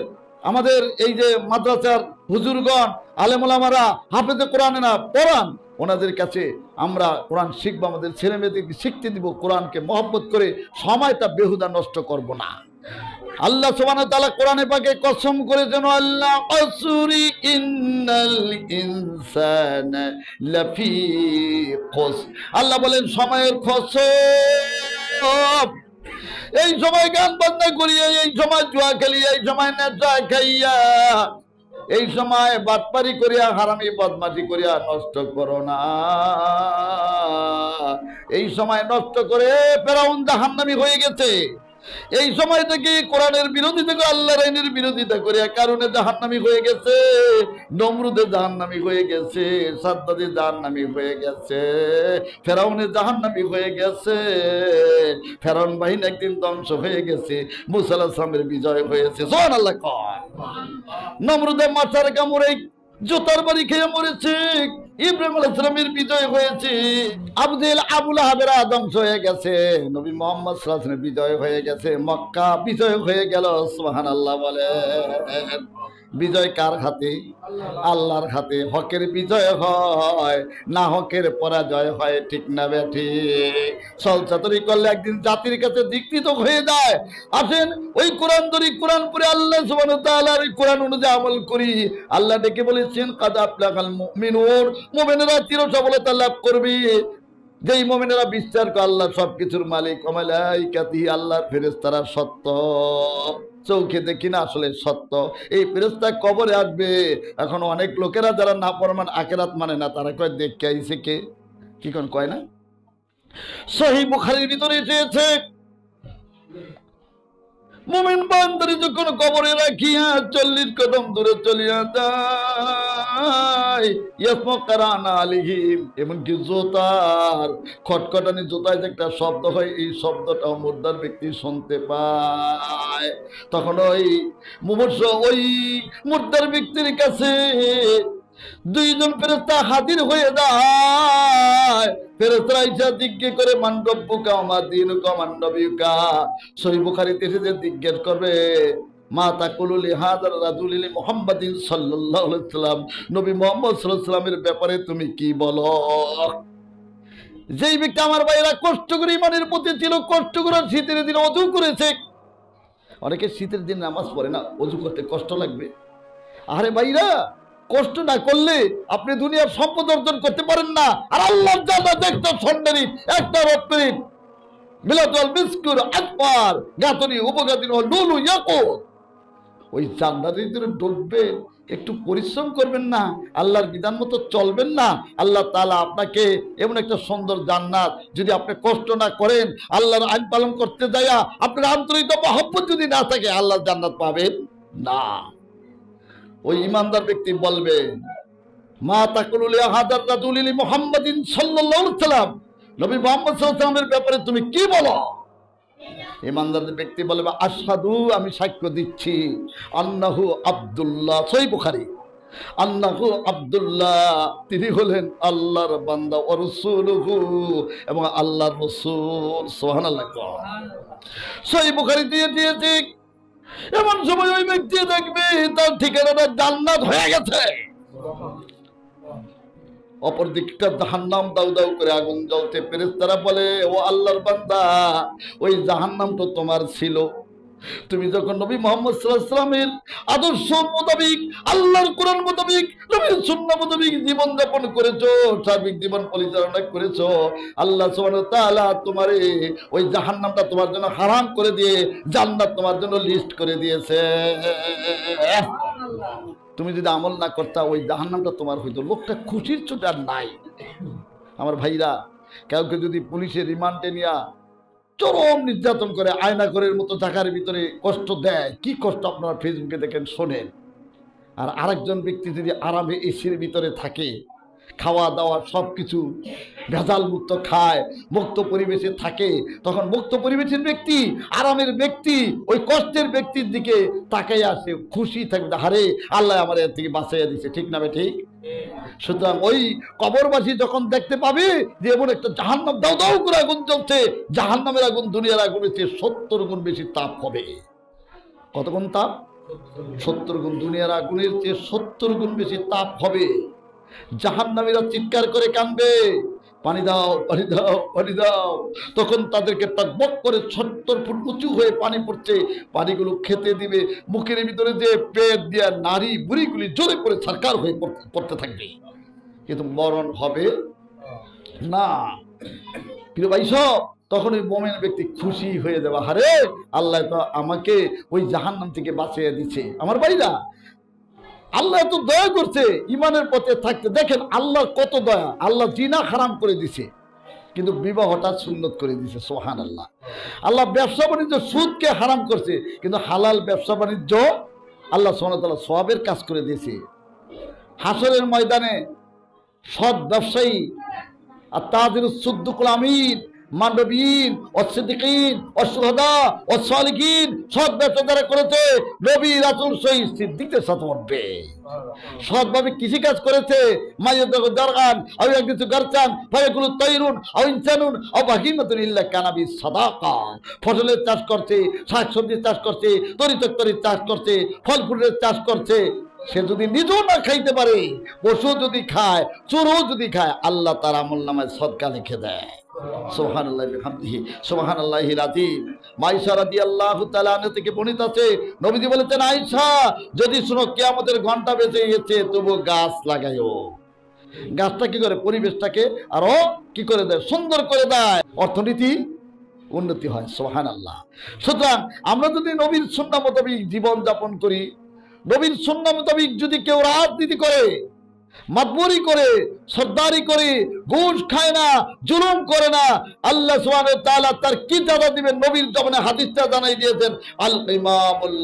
আমাদের এই যে মাদ্রাসার হুজুরগণ, আলেম ওলামারা হাফেজে কোরআনে না পড়ান, ওনাদের কাছে আমরা কোরআন শিখবো, আমাদের ছেলে মেয়েদেরকে শিখতে দিব। কোরআনকে মহব্বত করে সময়টা বেহুদা নষ্ট করব না। আল্লাহ সুবহানাহু ওয়া তাআলা কোরআনে পাকে কসম করেছেন, আল্লাহ আসরি ইন্নাল ইনসানা লাফি খুস। আল্লাহ বলেন সময়ের কসম, এই সময় গান বাজনা করিয়া, এই সময় জুয়া খেলিয়া, এই সময় নেশা খাইয়া, এই সময় বাটপারি করিয়া, হারামি বদমাশি করিয়া নষ্ট করো না। এই সময় নষ্ট করে ফেরাউন জাহান্নামী হয়ে গেছে। এই সময় থেকে কোরআনের বিরোধিতা করে, আল্লাহর আইনের বিরোধিতা করে কারণে জাহান্নামী হয়ে গেছে। নমরুদে জাহান্নামী হয়ে গেছে, সাদ্দাদে জাহান্নামী হয়ে গেছে, ফেরাউনে জাহান্নামী হয়ে গেছে। ফেরাউন বাহিনী একদিন ধ্বংস হয়ে গেছে, মুসা আলাইহিস সালামের বিজয় হয়েছে। সুবহানাল্লাহ কয়। নমরুদে মাথার কামড়ে জোতার বাড়ি খেয়ে মরেছে, ইব্রাহিম আলাইহিস সালামের বিজয় হয়েছে। আবুল আহাবেরা ধ্বংস হয়ে গেছে, নবী মুহাম্মদ সাল্লাল্লাহু আলাইহি ওয়াসাল্লামের বিজয় হয়ে গেছে, মক্কা বিজয় হয়ে গেল। সুবহানাল্লাহ বলেন। বিজয় কার হাতে? আল্লাহর হাতে। হকের বিজয় হয়, না হকের পরাজয় হয়। ঠিক না বেঠি? সলচাতুরি করলে একদিন জাতির কাছে ধিক্কৃত হয়ে যায়। আসেন ওই কোরআন ধরি, কোরআন পড়ে আল্লাহ সুবহানাহু ওয়া তাআলার কোরআন অনুযায়ী আমল করি। আল্লাহ ডেকে বলেছেন, কাদ আফলাহাল মুমিনুন, মুমিনেরা চির সফলতা লাভ করবে। যেই মুমিনেরা বিশ্বাস করে আল্লাহ সবকিছুর মালিক, ওয়া মালাইকাতিহি, আল্লাহর ফেরেশতারা সত্য, চোখে দেখি না আসলে সত্য। এই ফেরেশতা কবরে আসবে। এখন অনেক লোকেরা যারা নাফরমান, আখিরাত মানে না, তারা কয় দেখে আইছে কে, কি কোন কয় না। সহিহ বুখারীর ভিতরে এসেছে, মুমিন বান্দারে যখন কবরে রাখিয়া 40 কদম দূরে চলিয়া যায়, ইয়াসমকারানা আলাইহিম, এমনকি জোতার খটখটানি, জোতায় যে একটা শব্দ হয়, এই শব্দটাও মুর্দার ব্যক্তি শুনতে পায়। তখন ওই মুমূর্ষ ওই মুর্দার ব্যক্তির কাছে 2 জন ফেরেশতা হাজির হয়ে যায়। ফেরেশতারা ইচ্ছা জিজ্ঞেস করে, মান রব্বুকা ওয়া মা দীনুকা ওয়া মান নবিয়ুকা। সহিহ বুখারীতে এসেছে, জিজ্ঞেস করবে, মা তাকুলু লিহাযার রাজুলি মুহাম্মাদিন সাল্লাল্লাহু আলাইহি ওয়াসাল্লাম, নবী মুহাম্মদ সাল্লাল্লাহু আলাইহি ওয়াসাল্লামের ব্যাপারে তুমি কি বলো? যেই ব্যক্তি, আমার ভাইরা, কষ্ট করে ইমানের প্রতি ছিল, কষ্ট করে শীতের দিন ওযু করেছে। অনেকে শীতের দিন নামাজ পড়ে না, ওযু করতে কষ্ট লাগবে। আরে ভাইরা, কষ্ট না করলে আপনি দুনিয়ার সম্পদ অর্জন করতে পারেন না। আর আল্লাহর জান্নাত একটা স্বর্ণের ইট, একটা রত্নের ইট, বিলাতুল মিসকুর আকবার গাতনি উপগাতনি লুলু ইয়াকুত। ওই জান্নাতের ভিতরে ঢুকবেন, একটু পরিশ্রম করবেন না, আল্লাহর বিধান মতো চলবেন না, আল্লাহ তাআলা আপনাকে এমন একটা সুন্দর জান্নাত, যদি আপনি কষ্ট না করেন, আল্লাহর আইন পালন করতে যায়া আপনার আন্তরিক মহব্বত যদি না থাকে, আল্লাহর জান্নাত পাবেন না। ওই ইমানদার ব্যক্তি বলবেন, মা তাকুলু লিহাদার রাজুলি মুহাম্মাদিন সাল্লাল্লাহু আলাইহি ওয়াসাল্লাম, নবী মুহাম্মদ সাল্লাল্লাহু আলাইহি ওয়াসাল্লামের ব্যাপারে তুমি কি বলো? ইমানদার ব্যক্তি বলবে, আশহাদু, আমি সাক্ষ্য দিচ্ছি, আন্নাহু আব্দুল্লাহ, সহিহ বুখারী, আন্নাহু আব্দুল্লাহ, তিনি হলেন আল্লাহর বান্দা ও রাসূলুহু, এবং আল্লাহর রাসূল। সুবহানাল্লাহ। সহিহ বুখারী দিয়েছে। এমন সময় ওই ব্যক্তি দেখবে তার ঠিকানাটা জান্নাত হয়ে গেছে, অপর দিকটা জাহান্নাম দাউ দাউ করে আগুন জ্বলতে। ফেরেশতারা বলে, ও আল্লাহর বান্দা, ওই জাহান্নাম তো তোমার ছিল, তুমি যখন নবী মুহাম্মদ সাল্লাল্লাহু আলাইহি ওয়াসাল্লামের আদর্শ মোতাবেক, আল্লাহর কোরআন মোতাবেক, নবীর সুন্নাহ মোতাবেক জীবন যাপন করেছো, সার্বিক জীবন পরিচালনা করেছো, আল্লাহ সুবহানাহু ওয়া তাআলা তোমারে ওই জাহান্নামটা তোমার জন্য হারাম করে দিয়ে জান্নাত তোমার জন্য লিস্ট করে দিয়েছে। তুমি যদি আমল না করতা, ওই জাহান্নামটা তোমার হইতো। লোকটা খুশির চোটে আর নাই। আমার ভাইরা, কাউকে যদি পুলিশে রিমান্ডে নিয়া চরম নির্যাতন করে, আয়না ঘরের মতো জায়গার ভিতরে কষ্ট দেয়, কি কষ্ট আপনারা ফেসবুকে দেখেন, শোনেন। আর আরেকজন ব্যক্তি যদি আরামে এসির ভিতরে থাকে, খাওয়া দাওয়া সব কিছু ভেজাল মুক্ত খায়, মুক্ত পরিবেশে থাকে, তখন মুক্ত পরিবেশের ব্যক্তি, আরামের ব্যক্তি ওই কষ্টের ব্যক্তির দিকে তাকাই আসে, খুশি থাকবে, হারে আল্লাহ আমার এর থেকে বাঁচাইয়া দিছে। ঠিক না ঠিক? সুতরাং ওই কবরবাসী যখন দেখতে পাবে যে এমন একটা জাহান্নাম দাউ দাউ করে আগুন জ্বলছে, জাহান্নামের আগুন দুনিয়ার আগুনের চেয়ে 70 গুণ বেশি তাপ হবে। কত গুণ তাপ? 70 গুণ। দুনিয়ার আগুনের চেয়ে 70 গুণ বেশি তাপ হবে। জাহান্নামীরা চিৎকার করে কাঁদবে, পানি দাও, পানি দাও, পানি দাও। তখন তাদেরকে টকবক করে 70 ফুট উঁচু হয়ে পানি পড়ছে, পানিগুলো খেতে দিবে, মুখের ভিতরে যে পেট দিয়া নারী বুড়িগুলি জোরে করে সরকার হয়ে পড়তে থাকবে, কিন্তু মরণ হবে না। প্রিয় ভাই সব, তখন ওই মুমিন ব্যক্তি খুশি হয়ে যাবে, হারে আল্লাহ তো আমাকে ওই জাহান্নাম থেকে বাঁচিয়ে দিচ্ছে। আমার ভাইরা, আল্লাহ এত দয়া করছে ইমানের পথে থাকতে। দেখেন আল্লাহর কত দয়া, আল্লাহ জিনা হারাম করে দিছে কিন্তু বিবাহটা সুন্নত করে দিছে। সুবহানাল্লাহ। আল্লাহ ব্যবসা বাণিজ্য, সুদকে হারাম করছে কিন্তু হালাল ব্যবসা বাণিজ্য আল্লাহ সুবহানাহু ওয়া তাআলা সওয়াবের কাজ করে দিয়েছে। হাসরের ময়দানে সৎ ব্যবসায়ী আর তাজিরুস সুদ্দুকুল আমিন, মানবীন, অসিদ্দিকিন, অশুহাদা, অসালিকিন, সৎ ব্যবসা যারা করেছে, নবী রাসূল শহীদ সিদ্দিকদের সাথে উঠবে। সৎভাবে কৃষিকাজ করেছে, মাইয়াদাগু দারগান আও ইয়াকিসু গারচান ফায়াকুলু তাইরুন আও ইনসানুন আও বাহিমাতুন ইল্লা কানাবি সাদাকা। ফসলের চাষ করছে, শাকসবজির চাষ করছে, তরিতরকারির চাষ করছে, ফল ফুলের চাষ করছে, সে যদি নিজেও না খাইতে পারে, পশু যদি খায়, চোরও যদি খায়, আল্লাহ তার আমলনামায় সদকা লিখে দেয়। সুবহানাল্লাহি বিহামদিহি সুবহানাল্লাহিল আযীম। আয়েশা রাদিয়াল্লাহু তাআলা আনহা থেকে বর্ণিত আছে, নবীজি বলেছেন, আয়েশা যদি শুনো কিয়ামতের ঘন্টা বেজে গেছে, তবু গাছ লাগাইও। গাছটা কি করে? পরিবেশটাকে আরো কি করে দেয়? সুন্দর করে দেয়, অর্থনীতি উন্নতি হয়। সুবহানাল্লাহ। সুতরাং আমরা যদি নবীর সুন্নাহ মোতাবেক জীবন যাপন করি, নবীর সুন্নাহ মোতাবেক যদি কেউ রাজনীতি করে, মাতবরি করে, সর্দারি করে, ঘুষ খায় না, জুলুম করে না, আল্লাহ সুবহানাহু ওয়া তাআলা তার কি সাজা দিবেন? নবীর জবানে হাদিসটা জানাই দিয়েছেন, আল ইমামুল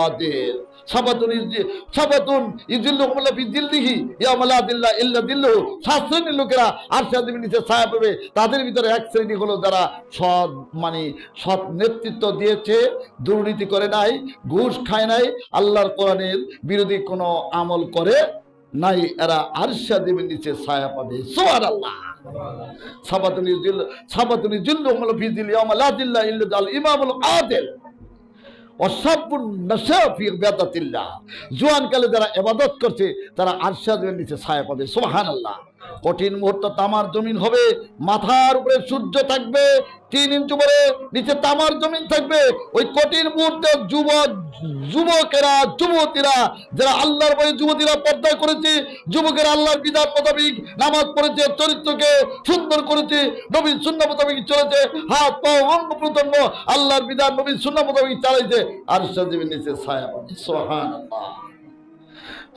আদিল সাবাতুন ইযিল্লুহুমুল্লাহু ফি যিল্লিহি ইয়াওমা লা যিল্লা ইল্লা যিল্লুহু। 7 শ্রেণীর লোকেরা আরশের নিচে ছায়া পাবে। তাদের ভিতরে এক শ্রেণী হলো যারা সৎ নেতৃত্ব দিয়েছে, দুর্নীতি করে নাই, ঘুষ খায় নাই, আল্লাহর কোরআনের বিরোধী কোনো আমল করে নাই, এরা আরশের নিচে ছায়া পাবে। সুবহানাল্লাহ। সাবাতুন ইযিল্লুহুমুল্লাহু ফি যিল্লিহি ইয়াওমা লা যিল্লা ইল্লা যিল্লুহু আল ইমামুল আদিল। জোয়ান কালে যারা ইবাদত করছে তারা আরশের নিচে ছায়া পাবে। সুবহানাল্লাহ। কঠিন মুহূর্ত, তামার জমিন হবে, মাথার উপরে সূর্য থাকবে, 3 ইঞ্চি উপরে, নিচে তামার জমিন থাকবে। ওই কঠিন মুহূর্তে যুবকেরা, যুবতীরা, যারা আল্লাহর ভয়ে যুবতীরা পর্দা করেছে, যুবকেরা আল্লাহর বিধান মোতাবেক নামাজ পড়েছে, চরিত্রকে সুন্দর করেছে, নবীর সুন্নাহ মোতাবেক চলেছে, হাত পা অঙ্গ প্রত্যঙ্গ আল্লাহর বিধান নবীর সুন্নাহ মোতাবেক চালাইছে, আর সাজিবের নিচে ছায়া পাবে। সুবহানাল্লাহ।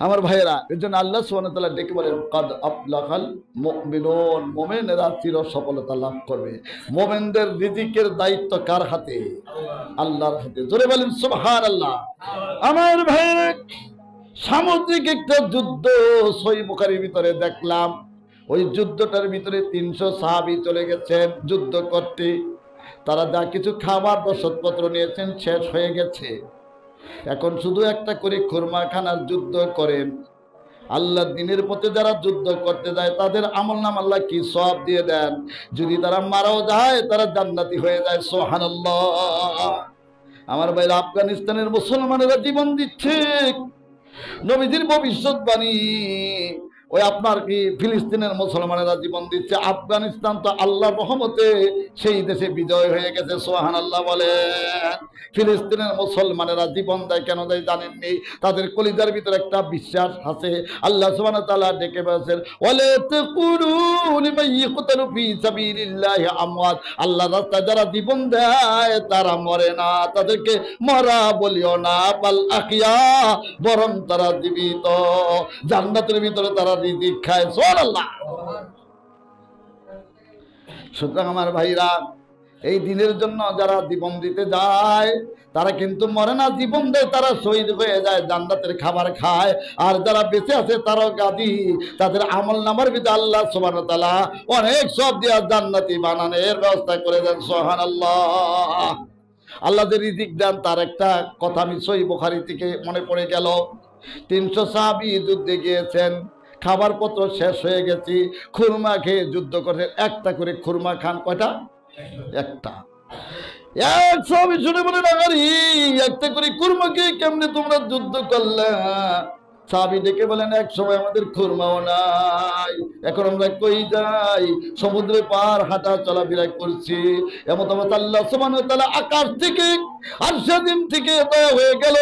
আমার ভাইয়েরা, এর জন্য আল্লাহ সুবহানাহু ওয়া তাআলা ডেকে বলেন, কাদ আফলাহাল মুমিনুন, মুমিনেরা চির সফলতা লাভ করবে। মুমিনদের রিজিকের দায়িত্ব কার হাতে? আল্লাহর হাতে। জোরে বলেন সুবহানাল্লাহ। আমার ভাইয়েরা, সামুদ্রিক একটা যুদ্ধ সহিহ বুখারীর ভিতরে দেখলাম। ওই যুদ্ধটার ভিতরে 300 সাহাবী চলে গেছেন যুদ্ধ করতে। তারা যা কিছু খাবার রসদপত্র নিয়েছেন শেষ হয়ে গেছে। এখন শুধু একটা করে খুরমা খানার যুদ্ধ করেন। আল্লাহর দ্বীনের পথে যারা যুদ্ধ করতে যায় তাদের আমলনামা আল্লাহ কি সওয়াব দিয়ে দেন। যদি তারা মারাও যায় তারা জান্নাতি হয়ে যায়। সুবহানাল্লাহ। আমার ভাইরা, আফগানিস্তানের মুসলমানেরা জীবন দিচ্ছে। নবীজির ভবিষ্যৎবাণী, ওই আপনার কি ফিলিস্তিনের মুসলমানেরা জীবন দিচ্ছে। আফগানিস্তান তো আল্লাহর রহমতে সেই দেশে বিজয় হয়ে গেছে। সুবহানাল্লাহ বলেন। ফিলিস্তিনের মুসলমানেরা জীবন দেয়, কেন দেয় জানেননি? তাদের কলিজার ভিতরে একটা বিশ্বাস আছে। আল্লাহ সুবহানাহু ওয়া তাআলা ডেকে বলেছেন, ওয়ালা তাকুলু লিমান ইয়াকতালু ফি সাবিলিল্লাহি আমওয়াত, আল্লাহর রাস্তায় যারা জীবন দেয় তারা মরে না, তাদেরকে মরা বলিও না, বাল আকিয়া, বরং তারা জীবিত, জান্নাতের ভিতরে তারা রিজিক খায়। সুবহানাল্লাহ। সুতরাং আমার ভাইরা, এই দিনের জন্য যারা জীবন দিতে যায় তারা কিন্তু মরে না, জীবন দেয়, তারা শহীদ হয়ে যায়, জান্নাতের খাবার খায়। আর যারা বেঁচে আছে তারাও গাদি, তাদের আমল নামার ভিতরে আল্লাহ সুবহানাহু ওয়া তাআলা অনেক সব দিয়া জান্নাতি বানানোর ব্যবস্থা করে দেন। সুবহানাল্লাহ। আল্লাহ যে রিজিক দেন তার একটা কথা আমি সহিহ বুখারী থেকে মনে পড়ে গেল। 300 সাহাবী যুদ্ধে গিয়েছেন, খাবার পত্র শেষ হয়ে গেছে, খুরমা খেয়ে যুদ্ধ করে। একটা করে খুরমা খান। কয়টা? একটা। এক সাহাবী শুনে বলে, নাগারি, একটা করে খুরমা খেয়ে কেমনে তোমরা যুদ্ধ করলে? সাহাবী ডেকে বলেন, এক সময় আমাদের খুরমাও নাই, এখন আমরা কই যাই? সমুদ্রে পার হাঁটা চলাফেরা করছি। এমন অবস্থা আল্লাহ সুবহানাহু ওয়া তাআলা আকাশ থেকে আর সেদিন থেকে দয়া হয়ে গেল,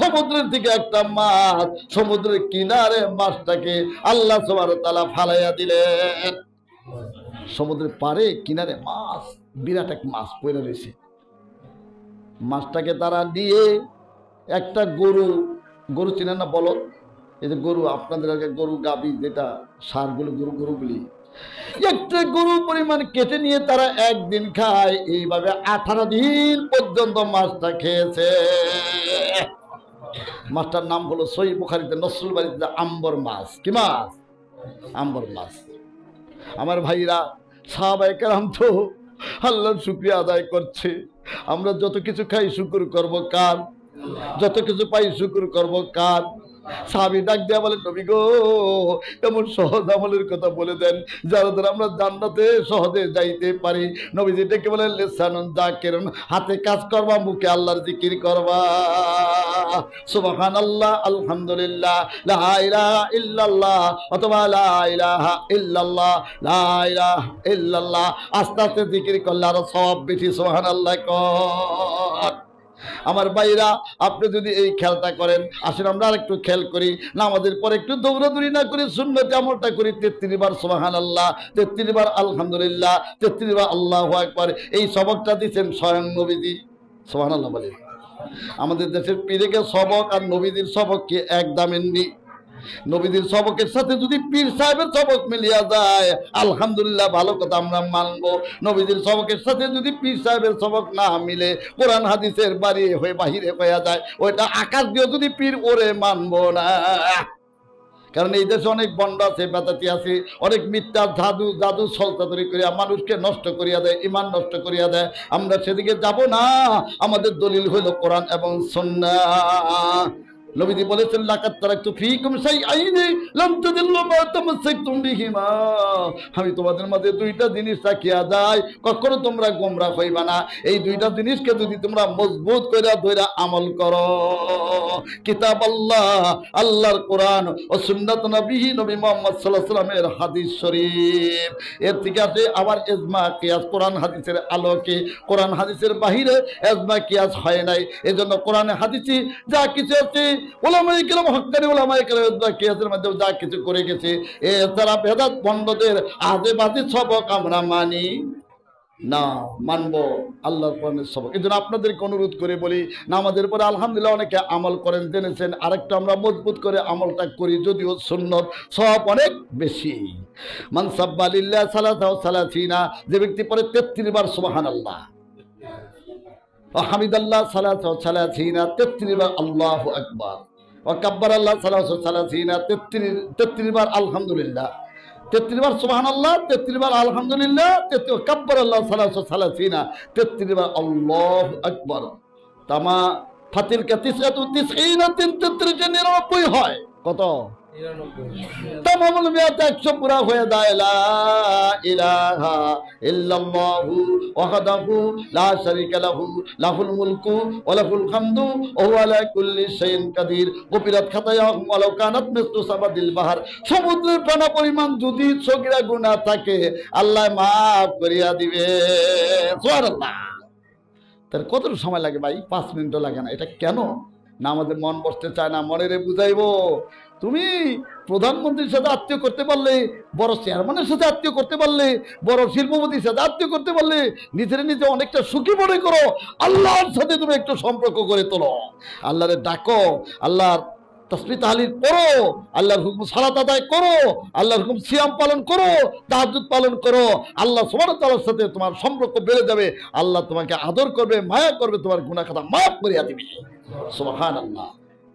সমুদ্রের থেকে একটা মাছ, সমুদ্রের কিনারে মাছটাকে আল্লাহ সুবহানাহু ওয়া তাআলা ফালাইয়া দিলেন। সমুদ্রের পারে কিনারে মাছ, বিরাট এক মাছ পড়ে রয়েছে। মাছটাকে তারা নিয়ে একটা গরু, গরু চিনেন না বলদ? এই যে গরু, আপনাদের আগে গরু গাবি, যেটা সারগুলো গরুগুলি, একটা গরু পরিমাণ কেটে নিয়ে তারা একদিন খায়। এইভাবে 18 দিন পর্যন্ত মাছটা খেয়েছে। মাছটার নাম হলো সহিহ বুখারীতে নসরুল বাড়িতে আম্বর মাছ। কি মাছ? আম্বর মাছ। আমার ভাইরা, সাহাবায়ে কেরাম তো আল্লাহর শুকরিয়া আদায় করছে। আমরা যত কিছু খাই শুকর করব কার? যত কিছু পাই শুকর করব কার? সাহাবী ডাক দিয়া বলেন, নবী গো, এমন সহজ আমলের কথা বলে দেন যারা দ্বারা আমরা জান্নাতে সহজে যাইতে পারি। নবীজি ডেকে বলেন, লিসানুন যাকিরুন, হাতে কাজ করবা, মুখে আল্লাহর জিকির করবা। সুবহানাল্লাহ, আলহামদুলিল্লাহ, লা ইলাহা ইল্লাল্লাহ, অথবা লা ইলাহা ইল্লাল্লাহ, লা ইলাহা ইল্লাল্লাহ। আস্তে আস্তে জিকির করলে আরো সওয়াব বেশি। সুবহানাল্লাহ কর। আমার ভাইরা, আপনি যদি এই খেলটা করেন, আসলে আমরা আর একটু খেল করি, নামাজের পরে একটু দৌড়াদৌড়ি না করি, সুন্নতে আমলটা করি। 33 বার সুবহানাল্লাহ, 33 বার আলহামদুলিল্লাহ, 33 বার আল্লাহু আকবার। এই সবকটা দিচ্ছেন স্বয়ং নবীজি। সুবহানাল্লাহ বলে। আমাদের দেশের পীরেকে সবক আর নবীজির সবক কি এক দামের নি? নবীজির সবকের সাথে যদি পীর সাহেবের সবক মিলিয়া যায়, আলহামদুলিল্লাহ, ভালো কথা, আমরা মানবো। নবীজির সবকের সাথে যদি পীর সাহেবের সবক না মিলে, কোরআন হাদিসের বাড়ি হয়ে বাহিরে হয়ে যায়, ওইটা আকাশ দিয়ে যদি পীর ওরে মানবো না। কারণ এই দেশে অনেক বন্ড আছে, বেতাতি আছে, অনেক মিথ্যা জাদু সলতাদুরি করিয়া মানুষকে নষ্ট করিয়া দেয়, ইমান নষ্ট করিয়া দেয়। আমরা সেদিকে যাব না। আমাদের দলিল হইল কোরআন এবং সুন্নাহ। নবীজি বলেছেন লাকাত তারাকতু ফীকুম শাইআইনি লাম তাদিল্লু মা তামাসসাকতুম বিহিমা। আমি তোমাদের মাঝে দুইটা জিনিস রাখিয়া যাই, কখনো তোমরা গোমরা হইবা না। এই দুইটা জিনিসকে যদি তোমরা মজবুত কইরা ধইরা আমল করো, কিতাব আল্লাহ, আল্লাহর কোরআন ও সুন্নাত নবী নবী মুহাম্মদ সাল্লাল্লাহু আলাইহি ওয়াসাল্লামের হাদিস শরীফ। এর থেকে আছে আবার ইজমা কিয়াস, কোরআন হাদিসের আলোকে। কোরআন হাদিসের বাহিরে ইজমা কিয়াস হয় নাই। এজন্য কোরআন হাদিসে যা কিছু আছে ওলামায়ে কেরাম, হক্কানি ওলামায়ে কেরাম ইজমা কিয়াসের মাধ্যমে যা কিছু করে গেছে, এছাড়া বেদাত পণ্ডিতদের আজে বাজে সবক আমরা মানি না, মানবো আল্লাহর কোরআনের সবক। এই জন্য আপনাদেরকে অনুরোধ করে বলি, নামাজের পরে আলহামদুলিল্লাহ অনেকে আমল করেন জেনেছেন, আরেকটা আমরা মজবুত করে আমলটা করি, যদিও সুন্নত সব অনেক বেশি। মান সাব্বা লিল্লাহ সালাতা ওয়া সালাতিনা, যে ব্যক্তি পরে 33 বার সুবহানাল্লাহ ওয়া হামিদাল্লাহ সালাতা ওয়া সালাতিনা, 33 বার আল্লাহু আকবার ওয়া কাব্বারাল্লাহ সালাতা ওয়া সালাতিনা, 33 বার আলহামদুলিল্লাহ, 33 বার সুবহানাল্লাহ, 33 বার আলহামদুলিল্লাহ, 33 কাব্বারাল্লাহ সালাতা ওয়া সালাতিনা, 33 বার আল্লাহু আকবার। তামা ফাতিল কা 99 হয় কত? তামামুল মিয়াত 100 পুরা হয়ে যায়। লা ইলাহা ইল্লাল্লাহু ওয়াহদাহু লা শারীকা লাহু লাহুল মুলকু ওয়া লাহুল হামদু ওয়া হুয়া আলা কুল্লি শাইইন কাদির। গফিরাত খাতায়াহুম ওয়া লাউ কানাত মিসলু সাবাদিল বাহর, সমুদ্রের পানা পরিমাণ যদি সগীরা গুনাহ থাকে আল্লাহ মাফ করিয়া দিবে। সুবহানাল্লাহ। তার কত সময় লাগে ভাই? 5 মিনিটও লাগে না। এটা কেন না? আমাদের মন বসতে চায় না। মনেরে বুঝাইবো, তুমি প্রধানমন্ত্রীর সাথে আত্মীয় করতে পারলে, বড় চেয়ারম্যানের সাথে আত্মীয় করতে পারলে, বড় শিল্পপতির সাথে আত্মীয় করতে পারলে, নিজের নিজে অনেকটা সুখী মনে করো। আল্লাহর সাথে তুমি একটু সম্পর্ক করে তোলো, আল্লাহরে ডাকো, আল্লাহর তাসবিহ তাহলিল পড়ো, আল্লাহর হুকুম সালাত আদায় করো, আল্লাহর হুকুম সিয়াম পালন করো, তাহাজ্জুদ পালন করো। আল্লাহ সুবহানাহু ওয়া তাআলার সাথে তোমার সম্পর্ক বেড়ে যাবে। আল্লাহ তোমাকে আদর করবে, মায়া করবে, তোমার গুনাহ খাতা মাফ করিয়া দিবে। সুবহানাল্লাহ।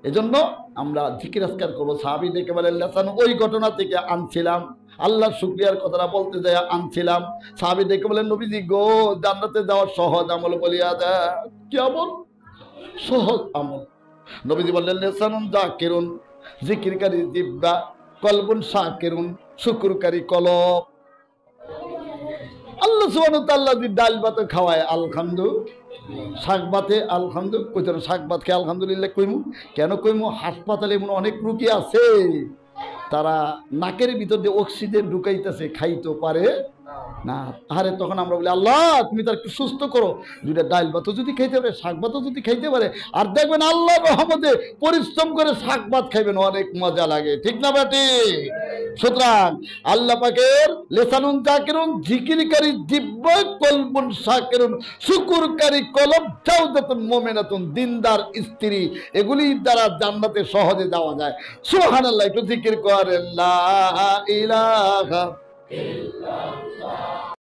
এজন্য আমরা জিকির আজকার করবো। সাহাবী দেখে বলেন লেসান, ওই ঘটনা থেকে আনছিলাম, আল্লাহর শুকরিয়ার কথাটা বলতে যায় আনছিলাম। সাহাবী দেখে বলেন নবীজি গো, জান্নাতে যাওয়ার সহজ আমল বলিয়া দেয়। কি আমল? সহজ আমল। নবীজি বললেন লেসানুন যাকিরুন, জিকিরকারী জিহ্বা, কলবুন শাকিরুন, শুকরকারী কলব। আল্লাহ সুবহানাহু ওয়া তাআলা যদি ডাল ভাত খাওয়ায় আলহামদুলিল্লাহ, শাক ভাতে আলহামদুলিল্লাহ, কইতেন শাক ভাত খেয়ে আলহামদুলিল্লাহ কইমু কেন? কইমু হাসপাতালে এমন অনেক রোগী আছে তারা নাকের ভিতর দিয়ে অক্সিজেন ঢুকাইতেছে, খাইতে পারে না। আরে তখন আমরা বলি আল্লাহ তুমি তার সুস্থ করো। দুইটা ডাল ভাতও যদি খাইতে পারে, শাক ভাতও যদি খাইতে পারে, আর দেখবেন আল্লাহ রহমতে পরিশ্রম করে শাক ভাত খাইবেন, অনেক মজা লাগে। ঠিক না বেটি? সুতরাং আল্লাহ পাকের লেসানুন যাকিরুন, জিকিরকারী জিহ্বা, কলবুন শাকিরুন, শুকরকারী কলব, জাওজাতুন মুমিনাতুন, দিনদার স্ত্রী, এগুলির দ্বারা জান্নাতে সহজে যাওয়া যায়। সুবহানাল্লাহ। একটু জিকির করেন লা ইলাহা ইল্লাল্লাহ।